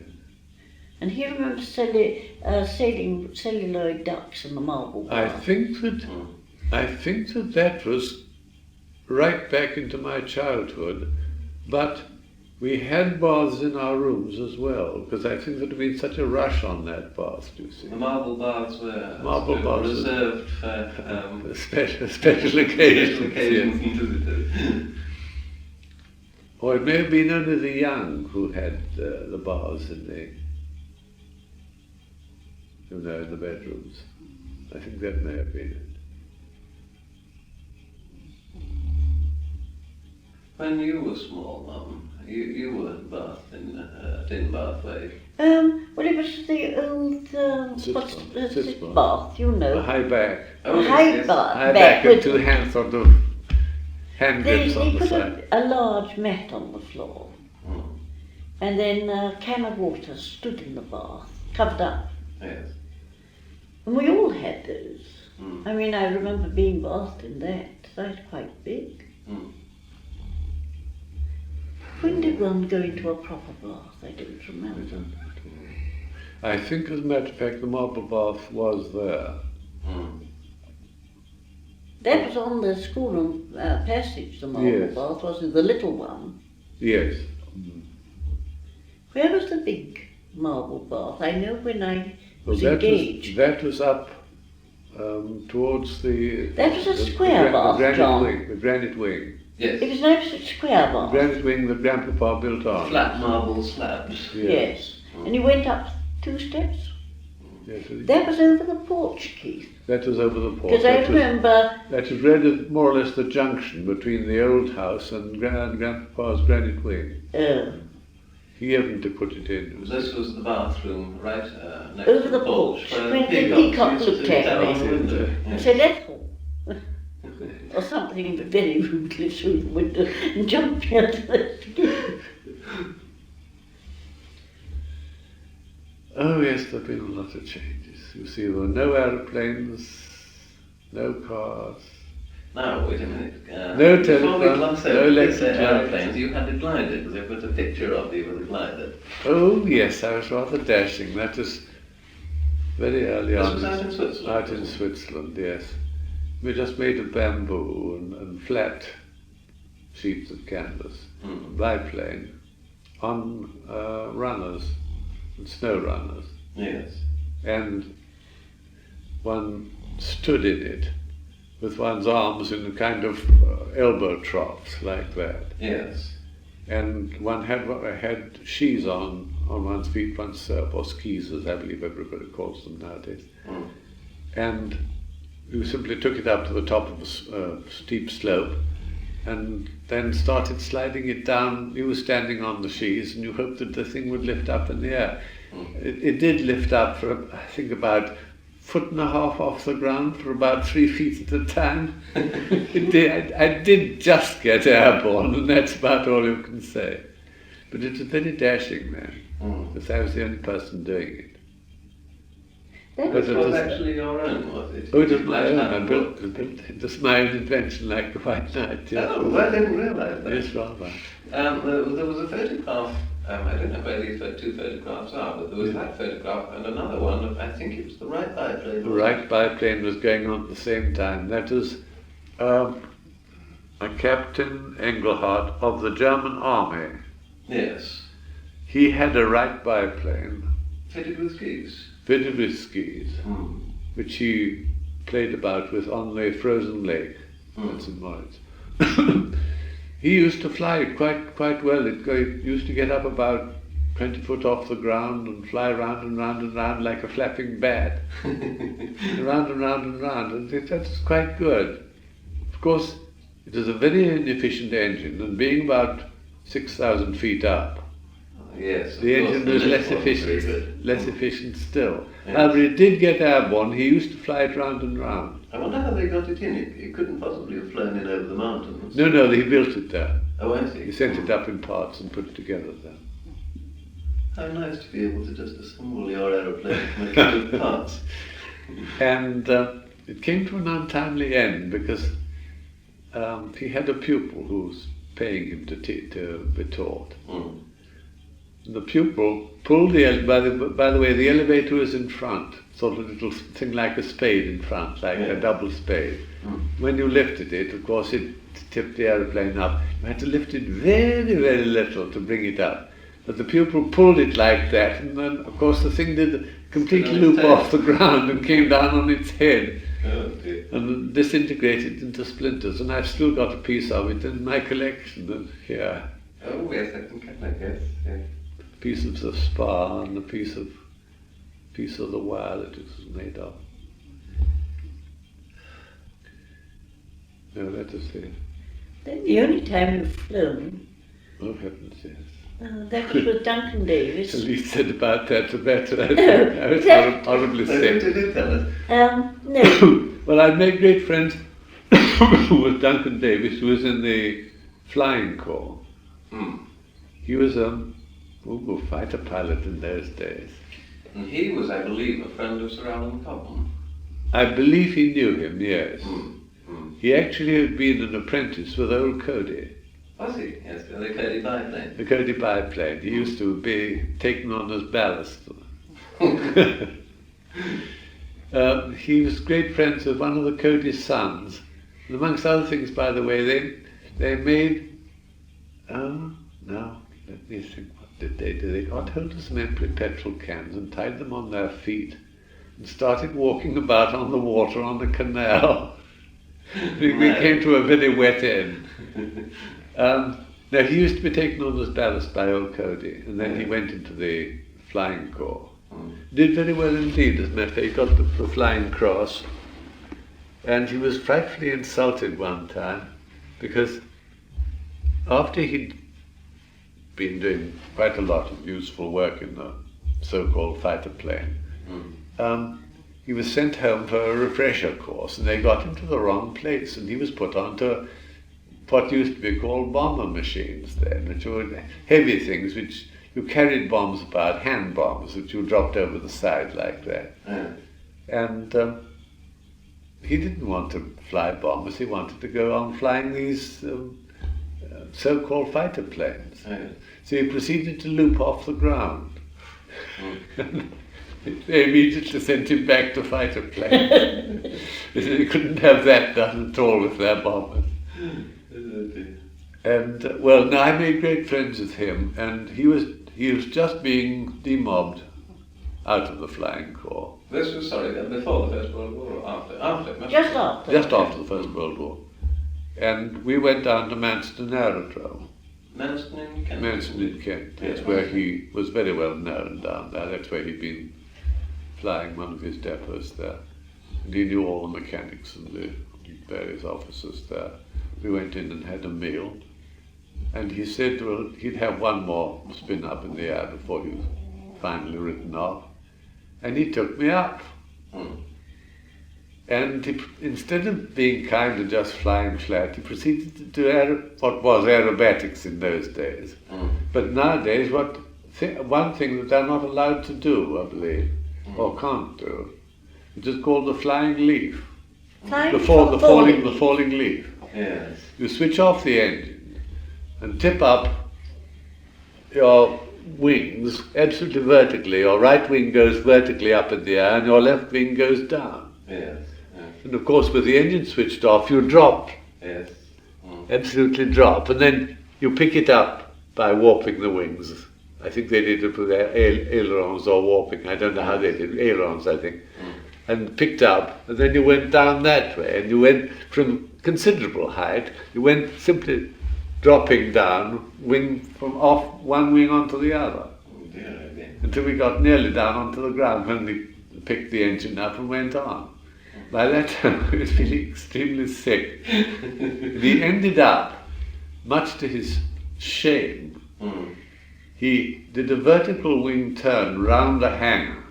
and he remembers sailing celluloid ducks in the marble I bath. think that was right back into my childhood, but we had baths in our rooms as well, because I think there had been such a rush on that bath, you see. The marble baths were Marble baths reserved for Special occasions, occasions yes. and visitors. Or it may have been only the young who had the baths in in the bedrooms. I think that may have been it. When you were small, Mum, you were in Bath, in Bath Way. Well, it was the old, sit bath, you know. A high back. Oh, high yes. High back back and with two hand sort of hand grips on they the put side. a large mat on the floor, Mm. and then a can of water stood in the bath, covered up. Yes. And we all had those. Mm. I mean, I remember being bathed in that. That's quite big. Mm. When did one go into a proper bath? I don't I remember. don't know at all. I think, as a matter of fact, the marble bath was there. Mm. That was on the schoolroom passage, the marble Yes. bath, wasn't it? The little one. Yes. Where was the big marble bath? I know when I Well, was engaged. that was up towards the... That was a square bath, the John. the granite wing. Yes. It was an absolute square The bath. granite wing that Grandpapa built on. Flat marble slabs. Yes. And you went up 2 steps. Yes, That was over the porch, Keith. that was over the porch. Because I remember, That was really more or less the junction between the old house and Grandpapa's granite wing. He happened to put it in. This was the bathroom, right next over to the porch. porch, where when the peacocks peacock used to looked sit at out me the window. and Yes. said, "Ethel," or something very rudely through the window and jumped out of the Oh yes, there have been a lot of changes. You see, there were no aeroplanes, no cars. Now, wait a minute. No before telephone, we gloss no over electric the light. aeroplanes, you had a glider, because I've got a picture of you with a glider. Oh yes, I was rather dashing. That was very early This on. was out in Switzerland. Out in Switzerland, yes. We just made of bamboo and flat sheets of canvas, biplane, on runners and snow runners. Yes. And one stood in it with one's arms in a kind of elbow troughs like that. Yes. And one had skis on one's feet, or skis as I believe everybody calls them nowadays. Mm. And you simply took it up to the top of a steep slope and then started sliding it down. You were standing on the skis and you hoped that the thing would lift up in the air. It did lift up for, I think, about 1.5 feet off the ground for about 3 feet at a time. It did, I did just get airborne, and that's about all you can say. But it was very dashing then, because I was the only person doing it. That But was It was actually your own, was it? Oh, it was my own. I Lifetime built work. it. It was my own invention, like the White Knight. Yes. Oh, I didn't realise that. Yes, rather. There was a photograph, I don't know where these 2 photographs are, but there was that photograph and another one of, I think it was the right biplane. The right biplane was going on at the same time. That was a Captain Engelhardt of the German Army. Yes. He had a right biplane Fitted with skis. fitted with skis, which he played about with on the frozen lake. That's in Moritz. He used to fly it quite well. It used to get up about 20 foot off the ground and fly round and round and round like a flapping bat. Round and round and round, and that's quite good. Of course, it is a very inefficient engine, and being about 6,000 feet up, Yes. the engine was less efficient still. However, it did get airborne. He used to fly it round and round. I wonder how they got it in. It couldn't possibly have flown in over the mountains. No, he built it there. Oh, I see. He sent it up in parts and put it together there. How nice to be able to just assemble your aeroplane from a kit of parts. And it came to an untimely end because he had a pupil who was paying him to be taught. And the pupil pulled by the way, the elevator was in front, sort of a little thing like a spade in front, like a double spade. When you lifted it, of course, it tipped the aeroplane up. You had to lift it very, very little to bring it up. But the pupil pulled it like that, and then, of course, the thing did a complete loop off the ground and came down on its head. Oh, dear. And disintegrated into splinters, and I've still got a piece of it in my collection here. Oh, yes, I think I guess. Yeah. Pieces of spar and a piece of piece of the wire that it was made of. No, let us see. The only time you've flown, Oh heavens, yes. that was with Duncan Davis. The least said about that, the better. No, I was that- horribly So sick. did you tell us? No, Well, I'd made great friends with Duncan Davis, who was in the Flying Corps. Hmm. He was a fighter pilot in those days. And he was, I believe, a friend of Sir Alan Cobham. I believe he knew him, yes. Hmm. Hmm. He actually had been an apprentice with old Cody, Was he? Yes, the Cody biplane. the Cody biplane. He used to be taken on as ballast. He was great friends with one of the Cody's sons. And amongst other things, by the way, they made, let me think, what did they do? They got hold of some empty petrol cans and tied them on their feet and started walking about on the water on the canal. we came to a very wet end. Now, he used to be taken on as ballast by old Cody, and then he went into the Flying Corps. Did very well indeed, as a matter of fact. He got the Flying Cross, and he was frightfully insulted one time because after he'd been doing quite a lot of useful work in the so-called fighter plane, he was sent home for a refresher course, and they got him to the wrong place, and he was put onto what used to be called bomber machines then, which were heavy things which you carried bombs about, hand bombs, which you dropped over the side like that. Yeah. And he didn't want to fly bombers, he wanted to go on flying these so-called fighter planes. Yeah. So he proceeded to loop off the ground. Hmm. They immediately sent him back to fighter planes. They said he couldn't have that done at all with their bombers. And well, no, I made great friends with him, and he was just being demobbed out of the Flying Corps. This was, before the First World War or after? After, it must just be. after. Just after the First World War. And we went down to Manston Aerodrome. Manston in Kent. Manston in Kent, yes, Yeah. where he was very well known down there. That's where he'd been flying one of his depots there. And he knew all the mechanics and the various officers there. We went in and had a meal. And he said, well, he'd have one more spin up in the air before he was finally written off. And he took me up. Hmm. And he, instead of being kind and just flying flat, he proceeded to do what was aerobatics in those days. Hmm. But nowadays, one thing that they're not allowed to do, I believe, or can't do, which is called the flying leaf. Flying The falling leaf. Yes. You switch off the engine and tip up your wings absolutely vertically. Your right wing goes vertically up in the air and your left wing goes down. Yes. Yes. And of course, with the engine switched off, you drop, Yes. Hmm. absolutely drop. And then you pick it up by warping the wings. I think they did it with their ailerons or warping. I don't know how they did. Ailerons, I think. And picked up, and then you went down that way, and you went from considerable height, you went simply dropping down, wing from off one wing onto the other, Oh dear, oh dear. until we got nearly down onto the ground when we picked the engine up and went on. By that time, I was feeling extremely sick. He ended up, much to his shame, Hmm. he did a vertical wing turn round the hangar,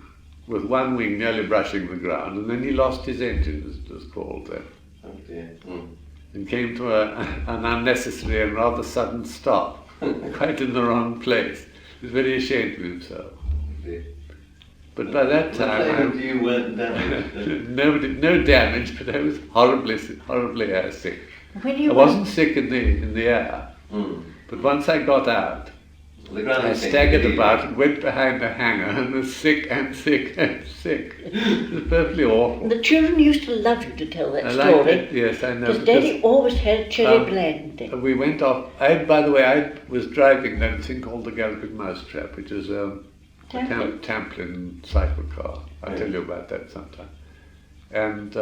with one wing nearly brushing the ground, and then he lost his engine, as it was called then, Oh dear. Hmm. and came to an unnecessary and rather sudden stop, quite in the wrong place. He was very ashamed of himself. Oh dear. But by that time, You weren't damaged. no damage, but I was horribly sick. When I you wasn't sick in the air, Hmm. but once I got out, The ground I thing, staggered really. about and went behind the hangar and was sick and sick and sick. It was perfectly awful. The children used to love you to tell that I story. liked it, yes, I know. Because Daddy always had cherry blend. We went off. By the way, I was driving that thing called the Galactic Mousetrap, which is a Tamplin. Tamplin cycle car. I'll tell you about that sometime. And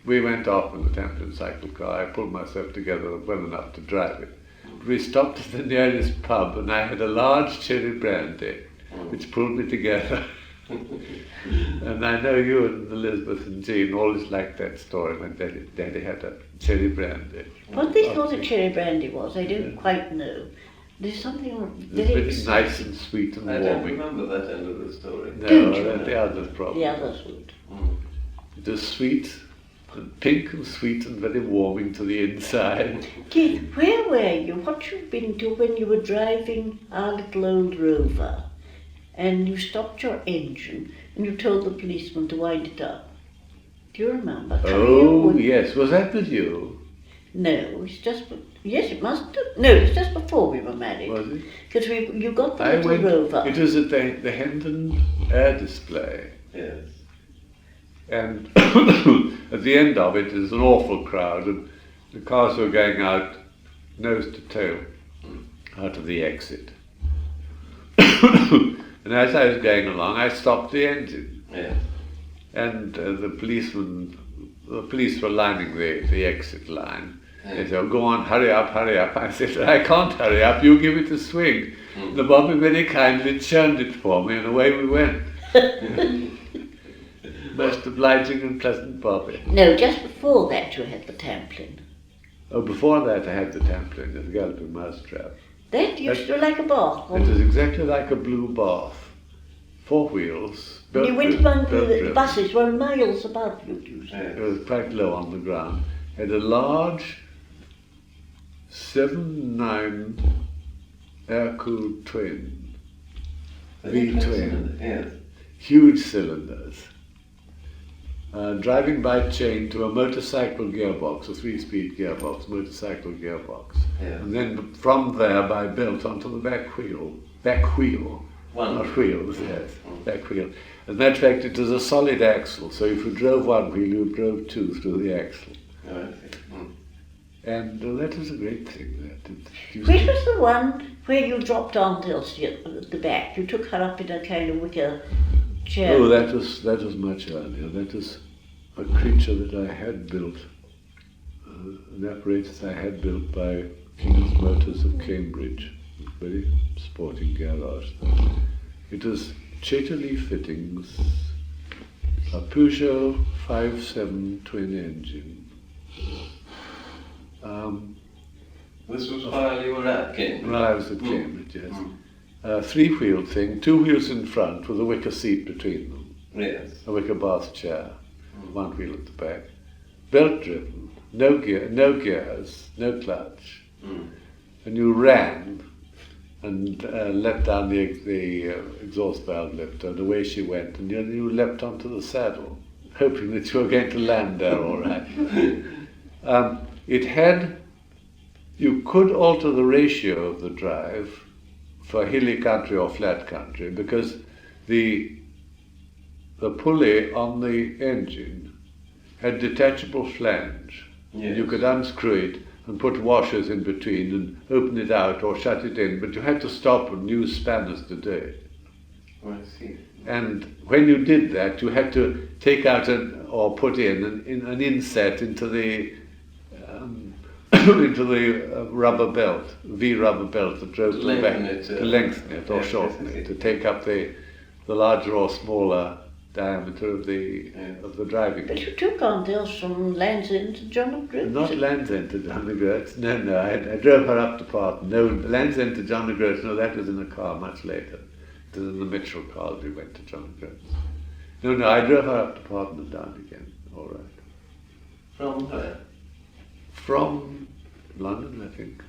we went off in the Tamplin cycle car. I pulled myself together well enough to drive it. We stopped at the nearest pub, and I had a large cherry brandy, which pulled me together. And I know you and Elizabeth and Jean always liked that story when Daddy had a cherry brandy. What they thought a cherry brandy was, I don't quite know. There's something very It's very nice and sweet and I don't warming. remember that end of the story. No, Don't you? the others probably. The others would. Mm. It was sweet, and pink and sweet and very warming to the inside. Keith, where were you? What you been to when you were driving our little old Rover and you stopped your engine and you told the policeman to wind it up? Do you remember? Oh, yes. Was that with you? No, it's just... Yes, it must have... No, it's just before we were married. Was it? Because you got the I little went. Rover. It was at the Hendon Air Display. Yes. And at the end of it is an awful crowd, and the cars were going out nose to toe out of the exit. And as I was going along, I stopped the engine. Yes. And the police were lining the exit line. They said, oh, go on, hurry up, hurry up. I said, I can't hurry up, you give it a swing. The bobby very kindly churned it for me, and away we went. Most obliging and pleasant bobby. No, just before that you had the Tamplin. Oh, before that I had the Tamplin, the Galloping Mousetrap. That used to like a bath. It was exactly like a blue bath. 4 wheels. You went among the buses were miles above you, do you say? It was quite low on the ground. Had a large 7.9 air-cooled twin, V-twin, Yes. huge cylinders, driving by chain to a motorcycle gearbox, a 3-speed gearbox, motorcycle gearbox, Yes. and then from there by belt onto the back wheel, One. not wheels, yes, back wheel. As a matter of fact, it was a solid axle, so if you drove one wheel, you drove 2 through the axle. Oh, I see. Mm. And that was a great thing. That used Which to- was the one where you dropped Aunt Elsie at the back? You took her up in a kind of wicker chair. Oh, that was much earlier. That was a creature that I had built, an apparatus I had built by King's Motors of Cambridge, a very sporting garage. It was Chateley fittings, a Peugeot 5.7 twin engine. This was while you were at Cambridge. When I was at Cambridge, yes. A 3-wheel thing, 2 wheels in front with a wicker seat between them. Yes. A wicker bath chair, 1 wheel at the back. Belt driven, no gears, no clutch. Mm. And you ran and let down the exhaust valve lifter, and away she went, and you leapt onto the saddle, hoping that you were going to land there all right. It had, you could alter the ratio of the drive for hilly country or flat country, because the pulley on the engine had detachable flange. Yes. You could unscrew it and put washers in between and open it out or shut it in, but you had to stop and use spanners to do it. Oh, I see. And when you did that, you had to take out or put in an inset into the into the rubber belt, V rubber belt that drove to the back, to lengthen it or yes, shorten yes, it, yes. to take up the larger or smaller diameter of the driving. But you took Aunt Elsie from Land's End to John of Groats. Not Land's End to John o' Groats. No, I drove her up to Parton. No, Land's End to John o' Groats. No, that was in a car much later. It was in the Mitchell car we went to John o' Groats. No, I drove her up to Parton and down again. All right. From where? From London, I think.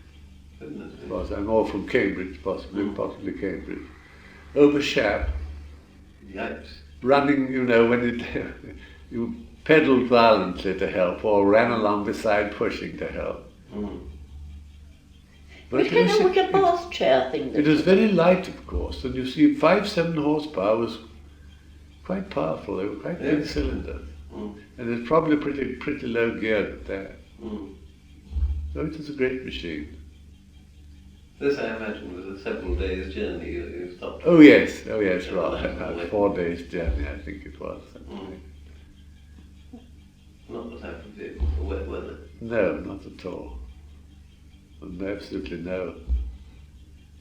Goodness me. Or from Cambridge, possibly Cambridge. Over Shap, Yikes. running, when you pedalled violently to help or ran along beside pushing to help. Mm. What kind of wicker bath chair thing? It was very light, of course, and you see 5.7 horsepower was quite powerful. They were quite big Yes. cylinders. Mm. And it's probably pretty low geared at that. Mm. So it was a great machine. This, I imagine, was a several days journey. You stopped. Oh yes, right. Yeah, About 4 days journey, I think it was. Mm. Not the type of vehicle for wet weather. No, not at all. And absolutely no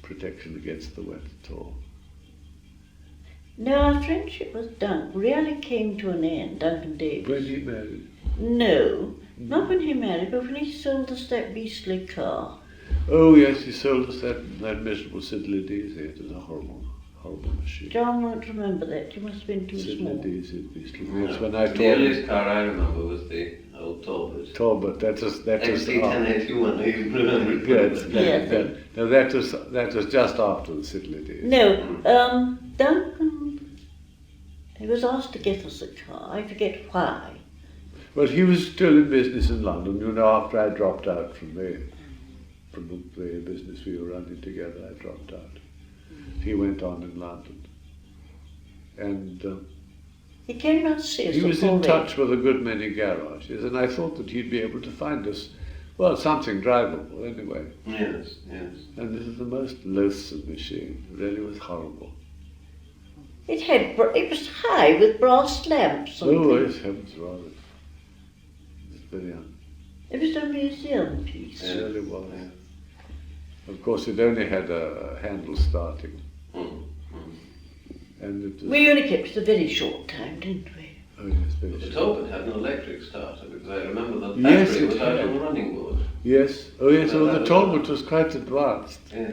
protection against the wet at all. No, our friendship with Dunk really came to an end, Duncan Davis. When he married? No, not when he married, but when he sold us that beastly car. Oh yes, he sold us that miserable Sidley Daisy. It was a horrible, horrible machine. John won't remember that. You must have been too small. Sidley Daisy, beastly. That's when I The told earliest car I remember was the old Talbot. Talbot. That was XT1081, I even remember it. Yes, Yeah. no, that was just after the Sidley Daisy. No, Duncan, he was asked to get us a car. I forget why. Well, he was still in business in London. You know, after I dropped out from the business we were running together, I dropped out. He went on in London, and He came round to see us. he was in already. touch with a good many garages, and I thought that he'd be able to find us, well, something drivable anyway. Yes, yes. And this is the most loathsome machine. It really was horrible. It was high with brass lamps. And Oh, things. yes, heavens rather. It's very It was a museum piece. It really was. Yeah. Of course, it only had a handle starting, Mm. and it was. We only kept it a very short time, didn't we? Oh yes, very The short. Talbot had an electric starter because I remember the Yes, battery it was out had. on the running board. Yes. Oh yes. No, Oh, that the was- Talbot was quite advanced. Yeah.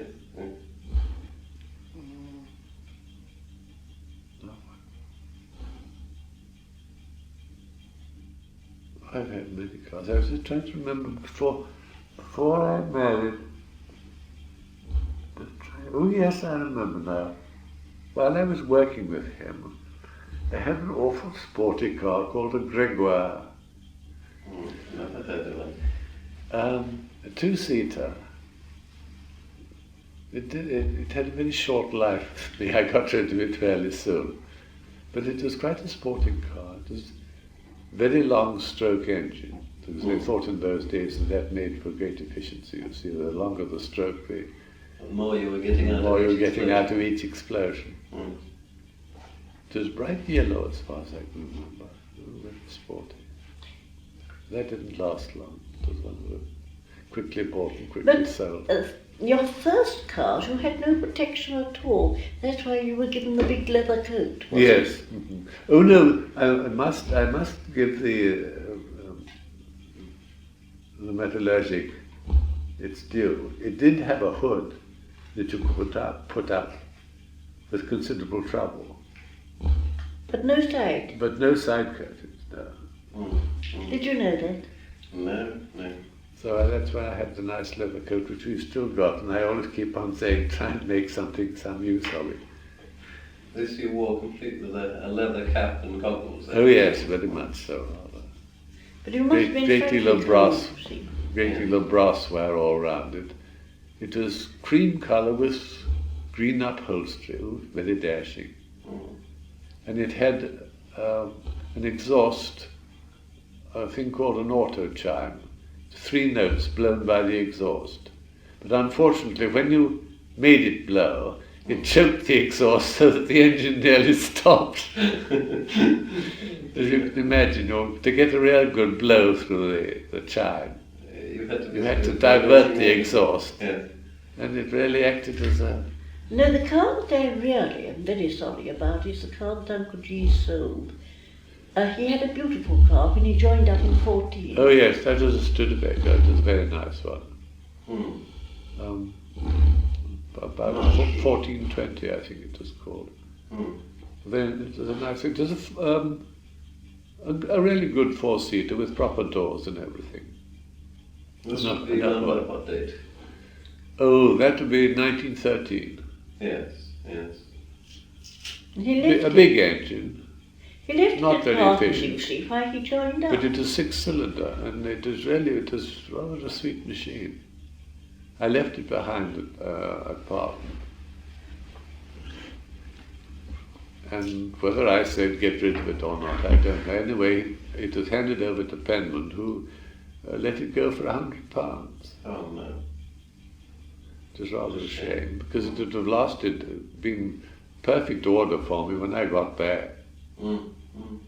I've had many cars. I was just trying to remember before I married. Oh yes, I remember now. While I was working with him, I had an awful sporty car called a Gregoire, Never heard of it. a two-seater. It had a very short life with me. I got rid of it fairly soon, but it was quite a sporting car. It was very long stroke engine, because they thought in those days that made for great efficiency. You see, the longer the stroke, the The more you were getting out more of you're each getting explosion. out of each explosion. Mm. It was bright yellow as far as I can remember. Very sporty. That didn't last long. It was one of the quickly bought and quickly But sold. your first cars, you had no protection at all. That's why you were given the big leather coat. wasn't Yes. it? Mhm. Oh no, I must give the metallurgic its due. It did have a hood that you could put up with considerable trouble, But no side. but no side curtains. No. Mm. Mm. Did you know that? No, no. So that's why I had the nice leather coat, which we've still got, and I always keep on saying, try and make some use of it. This you wore complete with a leather cap and goggles. Oh yes, very much so. But you must have been Great deal of frightfully brass. cold, you see. Great deal of brassware all round it. It was cream colour with green upholstery, very dashing. Mm. And it had an exhaust, a thing called an auto chime, 3 notes blown by the exhaust. But unfortunately, when you made it blow, it choked the exhaust so that the engine nearly stopped. As you can imagine, to get a real good blow through the chime, you had to divert the exhaust. Yeah. And it really acted as a... No, the car that I really am very sorry about is the car that Uncle G sold. He had a beautiful car when he joined up in 14. Oh yes, that was a Studebaker. It was a very nice one. Mm. About 1420, I think it was called. Mm. Then it was a nice thing. It was a really good 4-seater with proper doors and everything. This No, would be no, on no. what date? Oh, that would be 1913. Yes, yes. He left A big engine, He left not it very at Parton, efficient. you see, why he joined up. but it was 6-cylinder, and it was rather a sweet machine. I left it behind at Parton. And whether I said get rid of it or not, I don't know. Anyway, it was handed over to Penman, who let it go for £100. Oh no. It was rather a shame, because it would have lasted, been perfect order for me when I got back. Mm. Mm.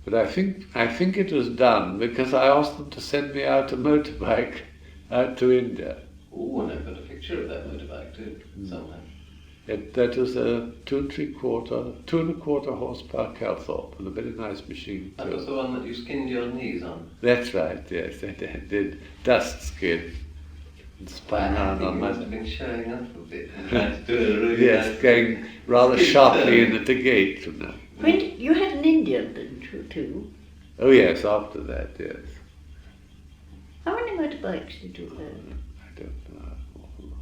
But I think it was done because I asked them to send me out a motorbike out to India. Oh, and I've got a picture of that motorbike too, somewhere. That was a 2.25 horsepower Calthorpe, and a very nice machine too. That was the one that you skinned your knees on. That's right, yes, I did dust skin and spun around on my... must have been showing up a bit and trying to do a really Yes, nice going rather sharply in at the gate, you know. When you had an Indian, didn't you, too? Oh yes, after that, yes. How many motorbikes did you own? I don't know. Awful lot.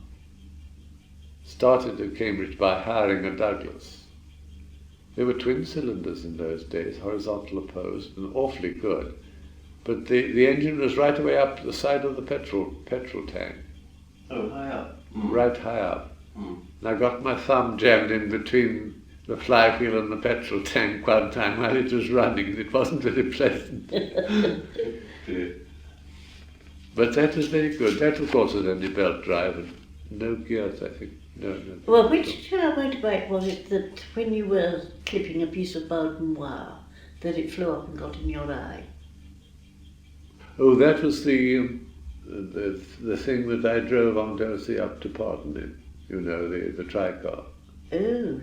Started at Cambridge by hiring a Douglas. They were twin cylinders in those days, horizontal opposed, and awfully good. But the engine was right away up the side of the petrol tank. Oh, high up. Right high up. Mm. And I got my thumb jammed in between the flywheel and the petrol tank one time while it was running, and it wasn't very pleasant. But that was very good. That was also only belt drive and no gears, I think. No. Well, which motorbike was it that when you were clipping a piece of Bowden wire, that it flew up and got in your eye? Oh, that was the thing that I drove on Dorothy up to Parton in. You know, the tricar. Oh.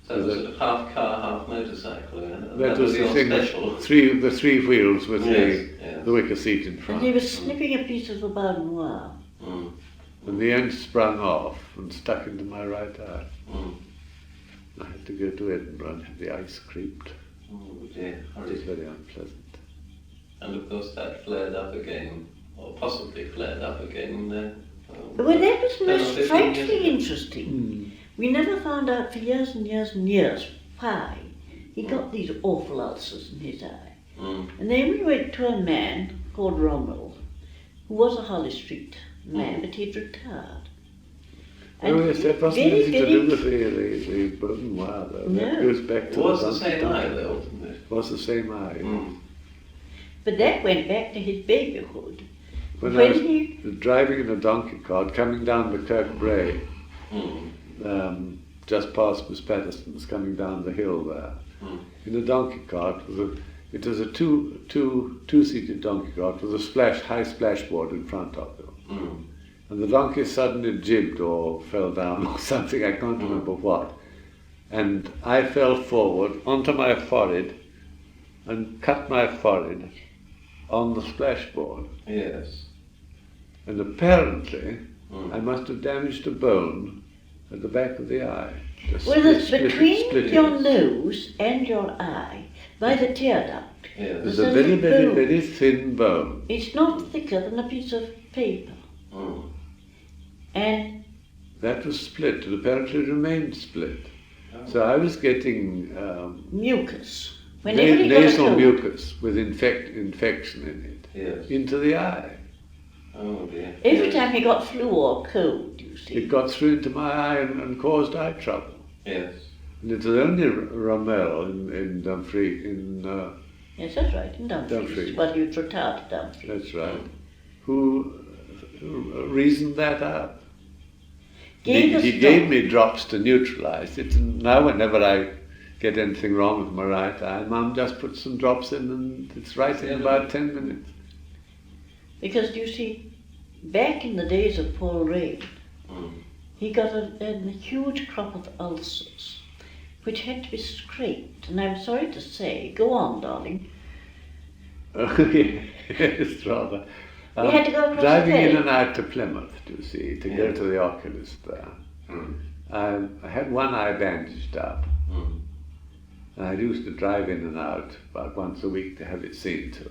So it was sort of half car, half motorcycle. And That was the your thing special. with the three wheels with Yes. the wicker seat in And front. he was snipping a piece of the Bowden wire. Mm. And the end sprung off and stuck into my right eye. Mm. I had to go to Edinburgh and have the ice creeped. Oh dear, It was horrid. very unpleasant. And of course that flared up again, or possibly flared up again. Well, that was 10 or most 15 years frightfully ago. interesting. We never found out for years and years and years why he got these awful ulcers in his eye. Mm. And then we went to a man called Ronald, who was a Holly Street man, but he'd retired. Oh yes, that wasn't very, anything to do with very- the Bowden wire though. No. That goes back It to was the donkey same donkey. eye though, wasn't it? It was the same eye. Mm. But that went back to his babyhood. When I When was he- driving in a donkey cart coming down the Kirk Bray, Mm. just past Miss Patterson's, coming down the hill there, in a donkey cart it was a two-seated donkey cart with a high splashboard in front of it. Mm. And the donkey suddenly jibbed or fell down or something, I can't remember what. And I fell forward onto my forehead and cut my forehead on the splashboard. Yes. And apparently Mm. I must have damaged a bone at the back of the eye. Just Well, it's split it- between split it. your nose and your eye, by the tear duct. Yes. There's There's a a very, little very, bone. very thin bone. It's not thicker than a piece of paper. Mm. And That was split and apparently remained split. Oh. So I was getting mucus. Whenever he got a nasal cold. mucus with infection in it Yes. into the eye. Oh dear. Every Yes. time he got flu or cold, you see. It got through into my eye and caused eye trouble. Yes. And it was only Rommel in Dumfries, Yes, that's right, in Dumfries. Dumfries. Well, he was retired at Dumfries. that's right, who reasoned that out. Gave us He doc- gave me drops to neutralize it, and now whenever I get anything wrong with my right eye, Mum just puts some drops in and it's right in about 10 minutes. Because, you see, back in the days of Paul Rain, Mm. he got a huge crop of ulcers, which had to be scraped. And I'm sorry to say, go on, darling. Oh, yes, rather. We had to go across driving the in bay. and out to Plymouth, you see, to go Yeah. to the oculist there. I had one eye bandaged up, Mm. and I used to drive in and out about once a week to have it seen to.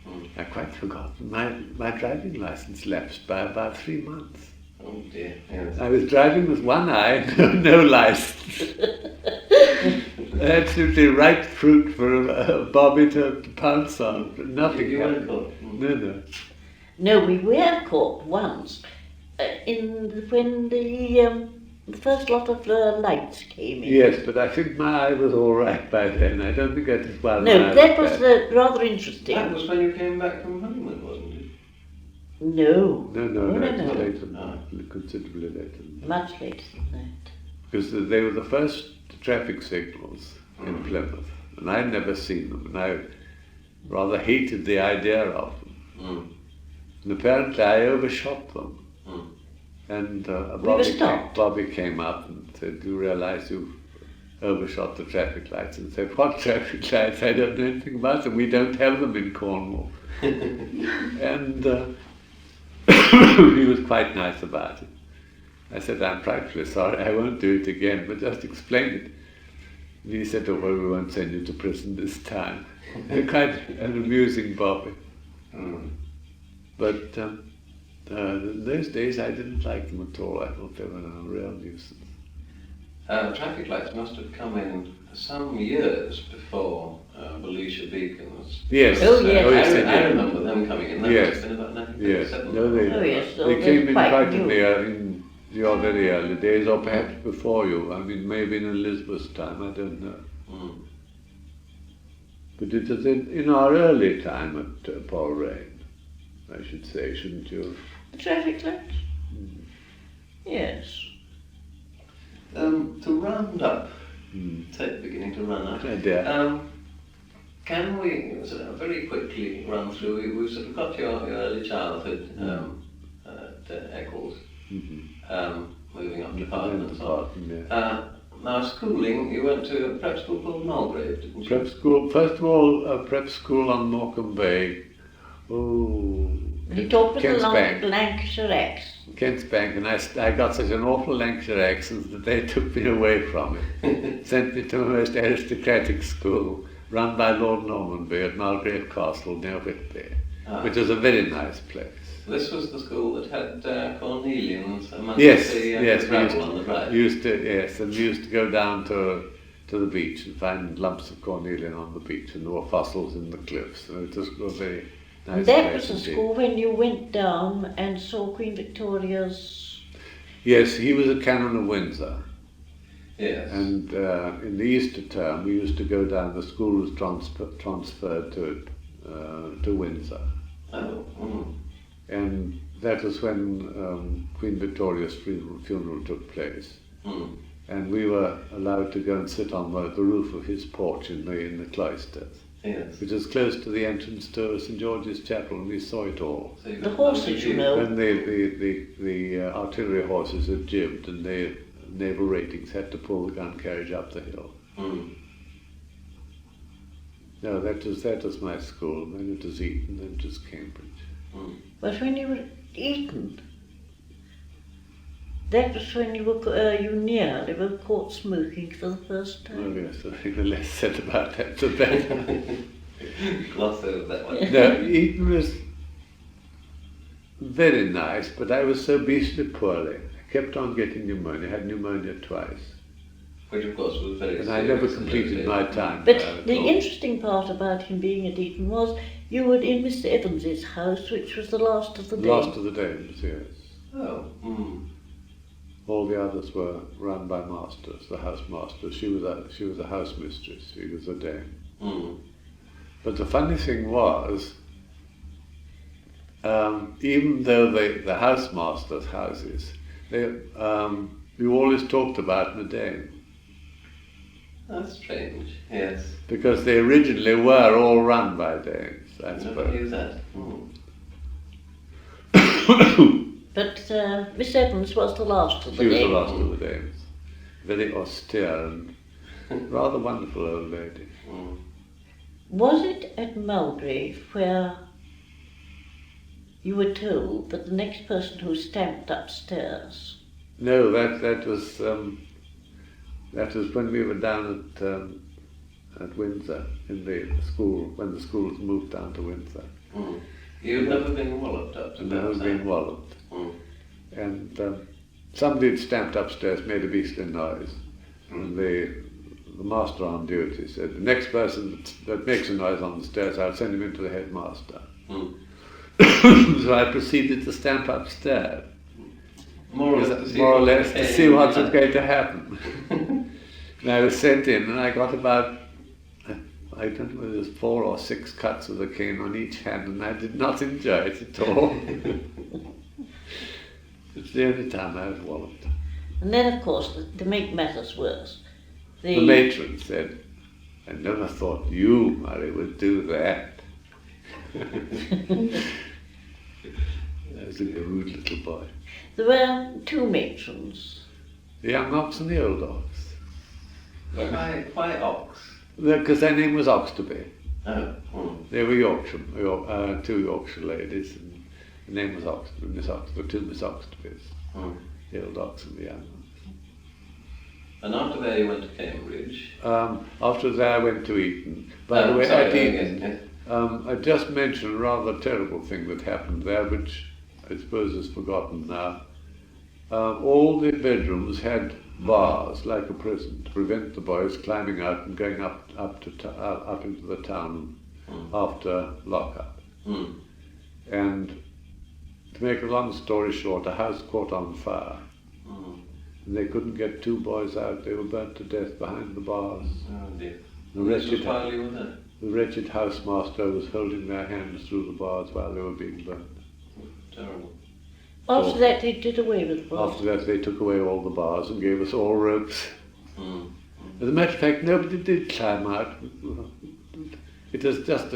Mm. I quite forgotten my driving license lapsed by about 3 months. Oh dear. Yes. I was driving with one eye, no license. Absolutely ripe fruit for a Bobby to pounce on. But nothing You weren't happened. caught. Mm. No. No, we were caught once when the first lot of lights came in. Yes, but I think my eye was all right by then. I don't think I did well. No, that was rather interesting. That was when you came back from honeymoon, wasn't it? No. No, no, it's no. later than that, considerably later than that. Much later than that. Because they were the first traffic signals in Plymouth, and I'd never seen them, and I rather hated the idea of them. Mm. And apparently I overshot them. Mm. And were stopped. Bobby came up and said, "Do you realise you've overshot the traffic lights?" And said, "What traffic lights? I don't know anything about them. We don't have them in Cornwall." And he was quite nice about it. I said, "I'm frightfully sorry, I won't do it again, but just explain it." And he said, "Oh, well, we won't send you to prison this time." Quite an amusing Bobby. But in those days I didn't like them at all. I thought they were a real nuisance. Traffic lights must have come in some years before Belisha beacons. Yes. Oh, yes. I remember them coming in. That Yes. must have been about Yes. 1957. No, Oh, they came in quite quite new. in your very early days, or perhaps before you. I mean, maybe in Elizabeth's time, I don't know. But it was in our early time at Paul Rain, I should say, shouldn't you? The traffic lights? Yes. To round up, tape beginning to run out. Oh dear. Can we sort of very quickly run through? We've sort of got your early childhood at Eccles, moving up to Parton and so on. Parton, yeah. Now schooling, you went to a prep school called Mulgrave, didn't you? Prep school, first of all, a prep school on Morecambe Bay. Oh, You talked with Kent's a Bank. Lancashire accent. Kent's Bank, and I got such an awful Lancashire accent that they took me away from it. Sent me to a most aristocratic school run by Lord Normanby at Mulgrave Castle near Whitby, which was a very nice place. This was the school that had cornelians amongst Yes, the yes, gravel on the drive. we used to go down to the beach and find lumps of cornelian on the beach, and there were fossils in the cliffs. So it was a very nice That place was the indeed. school when you went down and saw Queen Victoria's... Yes, he was a canon of Windsor. Yes. And in the Easter term, we used to go down. The school was transferred to Windsor, Oh. and that was when Queen Victoria's funeral took place. And we were allowed to go and sit on the roof of his porch in the cloisters, Yes. which is close to the entrance to St George's Chapel, and we saw it all. So you The got horses, you know. When the artillery horses had jibbed, and the naval ratings had to pull the gun carriage up the hill. No, that was my school. Then it was Eton, then it was Cambridge. But when you were at Eton, that was when you were you nearly were caught smoking for the first Oh time. yes, I think the less said about that the better. Gloss over that one. No, Eton was very nice, but I was so beastly poorly. I kept on getting pneumonia. I had pneumonia twice. Which of course was very And I never serious in completed those my days. time. But there at the all. interesting part about him being at Eton was you were in Mr. Evans's house, which was the last of the day. Last of the Danes, yes. Oh. All the others were run by masters, the house masters. She was a house mistress. She was a dame. But the funny thing was, even though the housemasters' houses, we always talked about the Dane, That's strange. Yes. because they originally were all run by Danes, I Never suppose. knew that. But Miss Evans was the last of the She was day. the last of the Danes. Very austere and rather wonderful old lady. Was it at Mulgrave where you were told that the next person who stamped upstairs? No, that was when we were down at Windsor in the school, when the school was moved down to Windsor. You've never been walloped up to And never that been time? walloped. And somebody had stamped upstairs, made a beastly noise, and the master on duty said, "The next person that makes a noise on the stairs, I'll send him into the headmaster." So I proceeded to stamp upstairs, More or less to see what was going to happen. And I was sent in, and I got about, I don't know, there was 4 or 6 cuts of the cane on each hand, and I did not enjoy it at all. It's the only time I was walloped. And then, of course, to make matters worse, The matron said, "I never thought you, Murray, would do that." Those was a good little boy. There were two matrons. The young ox and the old ox. Why ox? Because their name was Oxterby. Oh. They were two Yorkshire ladies, and the name was Oxterby, Miss Oxterby, two Miss Oxterbys. The old ox and the young ox. And after there you went to Cambridge? After that I went to Eton. By the way, at Eton, I just mentioned a rather terrible thing that happened there, which I suppose is forgotten now. All the bedrooms had bars, like a prison, to prevent the boys climbing out and going up into the town after lockup. And to make a long story short, a house caught on fire. And they couldn't get two boys out. They were burnt to death behind the bars. Oh dear. The wretched housemaster was holding their hands through the bars while they were being burnt. Terrible. After that they did away with the bars. After that they took away all the bars and gave us all ropes. As a matter of fact, nobody did climb out. It was just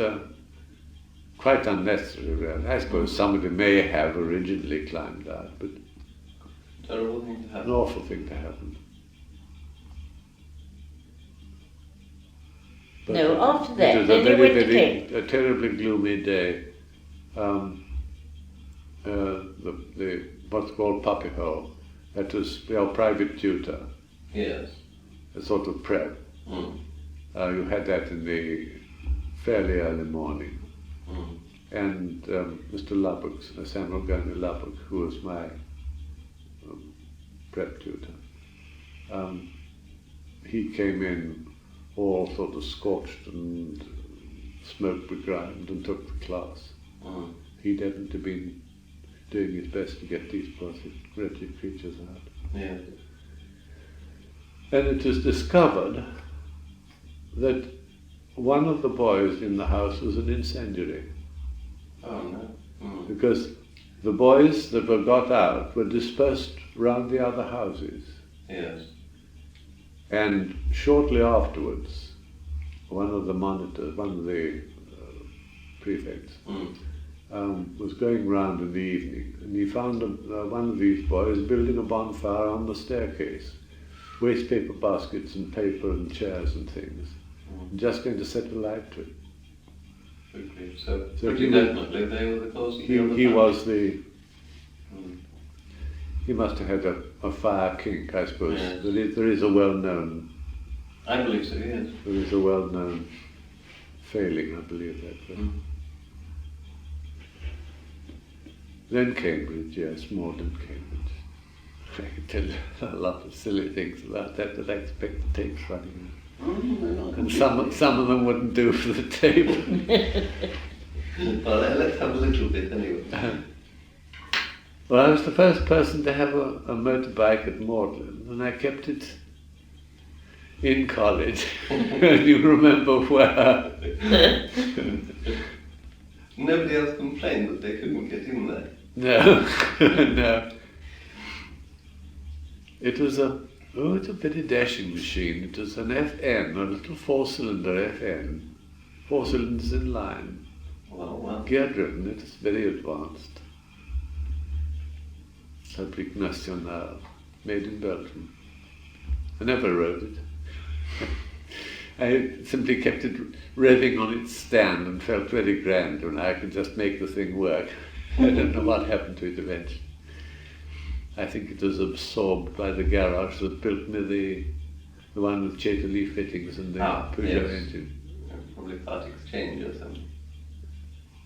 quite unnecessary, really. I suppose somebody may have originally climbed out, but Terrible thing to happen. an awful thing to happen. But, No, after that, it was then a you very, went to very, Kent. a terribly gloomy day. The what's called puppy hole. That was your private tutor, Yes. a sort of prep. You had that in the fairly early morning. And Mr. Lubbock, Samuel Gurney Lubbock, who was my prep tutor, he came in all sort of scorched and smoke begrimed and took the class. He'd evidently been doing his best to get these poor wretched creatures out. Yeah. And it was discovered that one of the boys in the house was an incendiary, Oh no. because the boys that were got out were dispersed round the other houses. Yes. And shortly afterwards, one of the prefects, was going round in the evening, and he found one of these boys building a bonfire on the staircase, waste paper baskets and paper and chairs and things, and just going to set a light to it. Okay. So he definitely they were the cause of the other He fire. was the. He must have had a fire kink, I suppose. Yes. There is a well-known. I believe so, yes. There is a well-known failing, I believe that. Then Cambridge, yes, more than Cambridge. I can tell you a lot of silly things about that I expect the tapes running out. And some of them wouldn't do for the tape. Well, let's have a little bit anyway. Well, I was the first person to have a motorbike at Magdalen, and I kept it in college. And you remember where? Nobody else complained that they couldn't get in there. No, no. It was a very dashing machine. It was an FN, a little four-cylinder FN, 4 cylinders in line, Well. gear-driven. It was very advanced. Fabrique Nationale, made in Belgium. I never rode it. I simply kept it revving on its stand and felt very grand when I could just make the thing work. I don't know what happened to it eventually. I think it was absorbed by the garage that built me the one with Chatelet fittings and the Peugeot engine. Probably part exchange or something.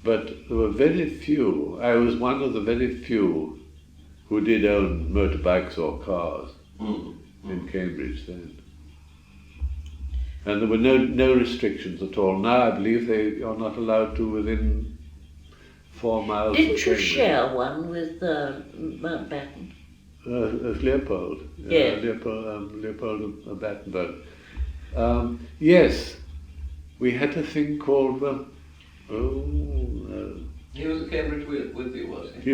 But there were very few. I was one of the very few who did own motorbikes or cars in Cambridge then. And there were no restrictions at all. Now I believe they are not allowed to within 4 miles Didn't of you Cambridge. share one with Mountbatten? Leopold. Yeah. Leopold of Battenberg. Yes, we had a thing called, He was at Cambridge with you, was he? he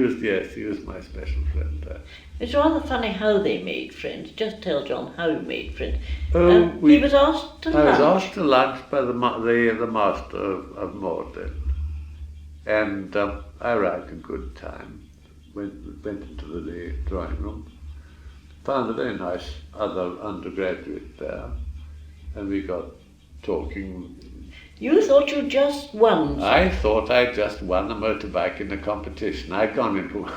was my special friend there. It's rather funny how they made friends. Just tell John how you made friends. Oh, He was asked to I lunch. was asked to lunch by the master of Magdalen, and I arrived in good time. went into the drawing room, found a very nice other undergraduate there, and we got talking. You thought you just won. I thought I'd just won a motorbike in a competition. I'd gone into,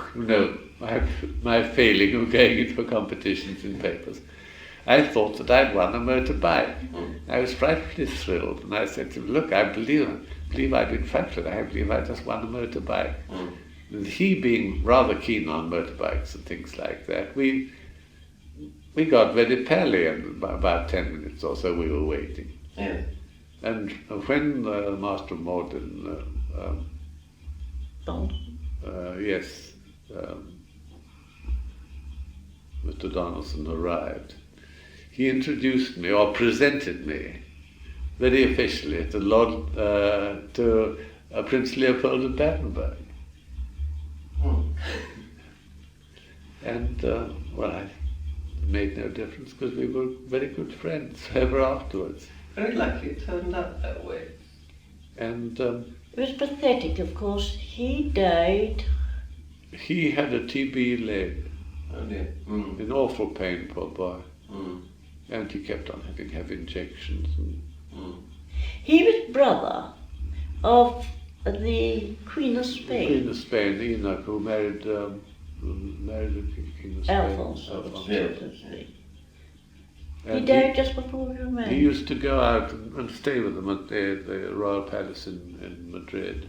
my failing of going into competitions in papers. I thought that I'd won a motorbike. I was frightfully thrilled, and I said to him, look, I believe I've been fractured. I believe I just won a motorbike. And he being rather keen on motorbikes and things like that, we got very pally, and about 10 minutes or so we were waiting. Yeah. And when the Master of Morden, Mr. Donaldson arrived, he introduced me, or presented me, very officially to Prince Leopold of Battenberg. And, it made no difference because we were very good friends ever afterwards. Very lucky it turned out that way. And it was pathetic, of course. He died. He had a TB leg. Oh dear. In awful pain, poor boy. Mm. And he kept on having to have injections. He was brother of the Queen of Spain. The Queen of Spain, Enoch, who married the King of Spain. Alphonse. Yeah. He died just before we were married. He used to go out and stay with them at the Royal Palace in Madrid.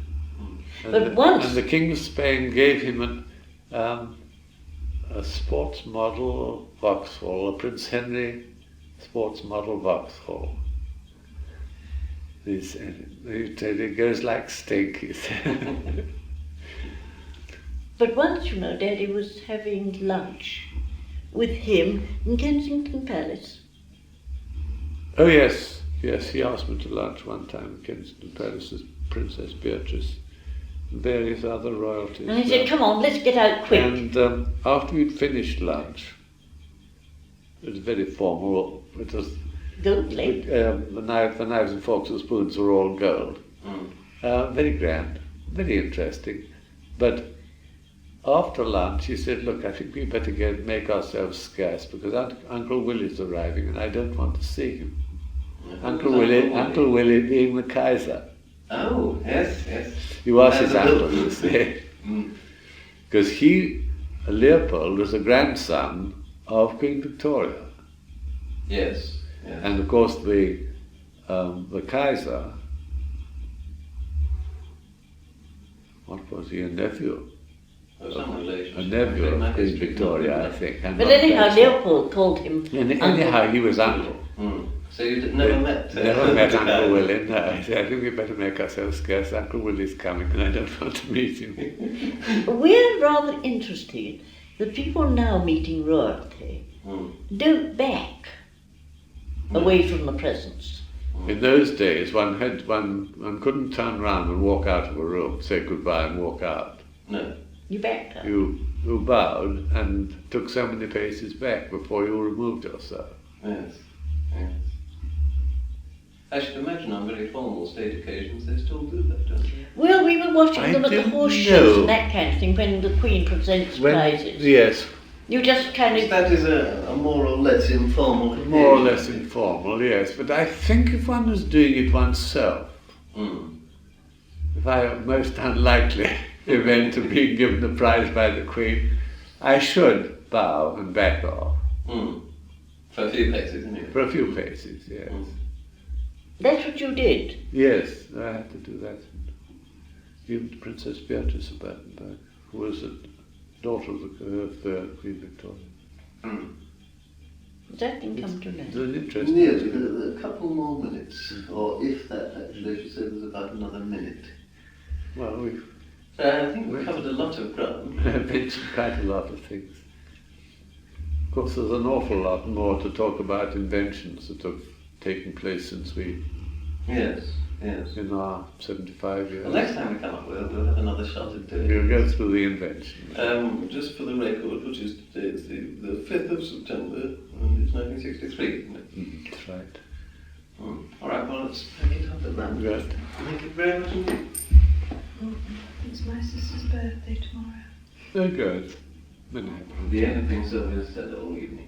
And the King of Spain gave him a sports model Vauxhall, a Prince Henry sports model Vauxhall. He said, it goes like stink, he said. But once, Daddy was having lunch with him in Kensington Palace. Oh yes, he asked me to lunch one time in Kensington Palace with Princess Beatrice and various other royalties. And he said, come on, let's get out quick. And after we'd finished lunch, it was very formal. It was Goldly. the knives and forks and spoons were all gold. Very grand, very interesting. But after lunch, he said, look, I think we better make ourselves scarce because Uncle Willie's arriving and I don't want to see him. Uncle Willie being the Kaiser. Oh, yes. He was his uncle, you see. Because Leopold was a grandson of Queen Victoria. Yes. And of course the Kaiser, what was he, a nephew? Some relation. A nephew of Queen Victoria, I think. But anyhow, Leopold called him Anyhow, he was uncle. So you never met... Never met Uncle Willie, no. I said, I think we better make ourselves scarce. Uncle Willie's coming and I don't want to meet him. We're rather interested that people now meeting royalty don't back away from the presence. In those days, one couldn't turn around and walk out of a room, say goodbye and walk out. No. You backed up. You bowed and took so many paces back before you removed yourself. Yes. I should imagine on very formal state occasions they still do that, don't they? Well, we were watching them at the horse shows and that kind of thing when the Queen presents prizes. Yes. You just kind of... That is a more or less informal occasion. More or less informal, yes. But I think if one was doing it oneself, if I am most unlikely event of being given the prize by the Queen, I should bow and back off. For a few paces, anyway. For a few paces, yes. That's what you did? Yes, I had to do that. Even to Princess Beatrice of Battenberg, who was a daughter of Queen Victoria. That didn't come to It's know. an interesting Nearly, a couple more minutes, or if that actually, she said there's about another minute. Well, we've I think we've covered a lot of ground. mentioned quite a lot of things. Of course, there's an awful lot more to talk about inventions that have taken place since we... Yes. In our 75 years. The next time we come up with it, we'll have another shot at doing We'll go through the invention. Just for the record, which is today, it's the 5th of September, and it's 1963, isn't it? That's right. All right, well, let's pick it up at that. Good. Thank you very much indeed. It's my sister's birthday tomorrow. They're good. Many. The only thing Sylvia said all evening.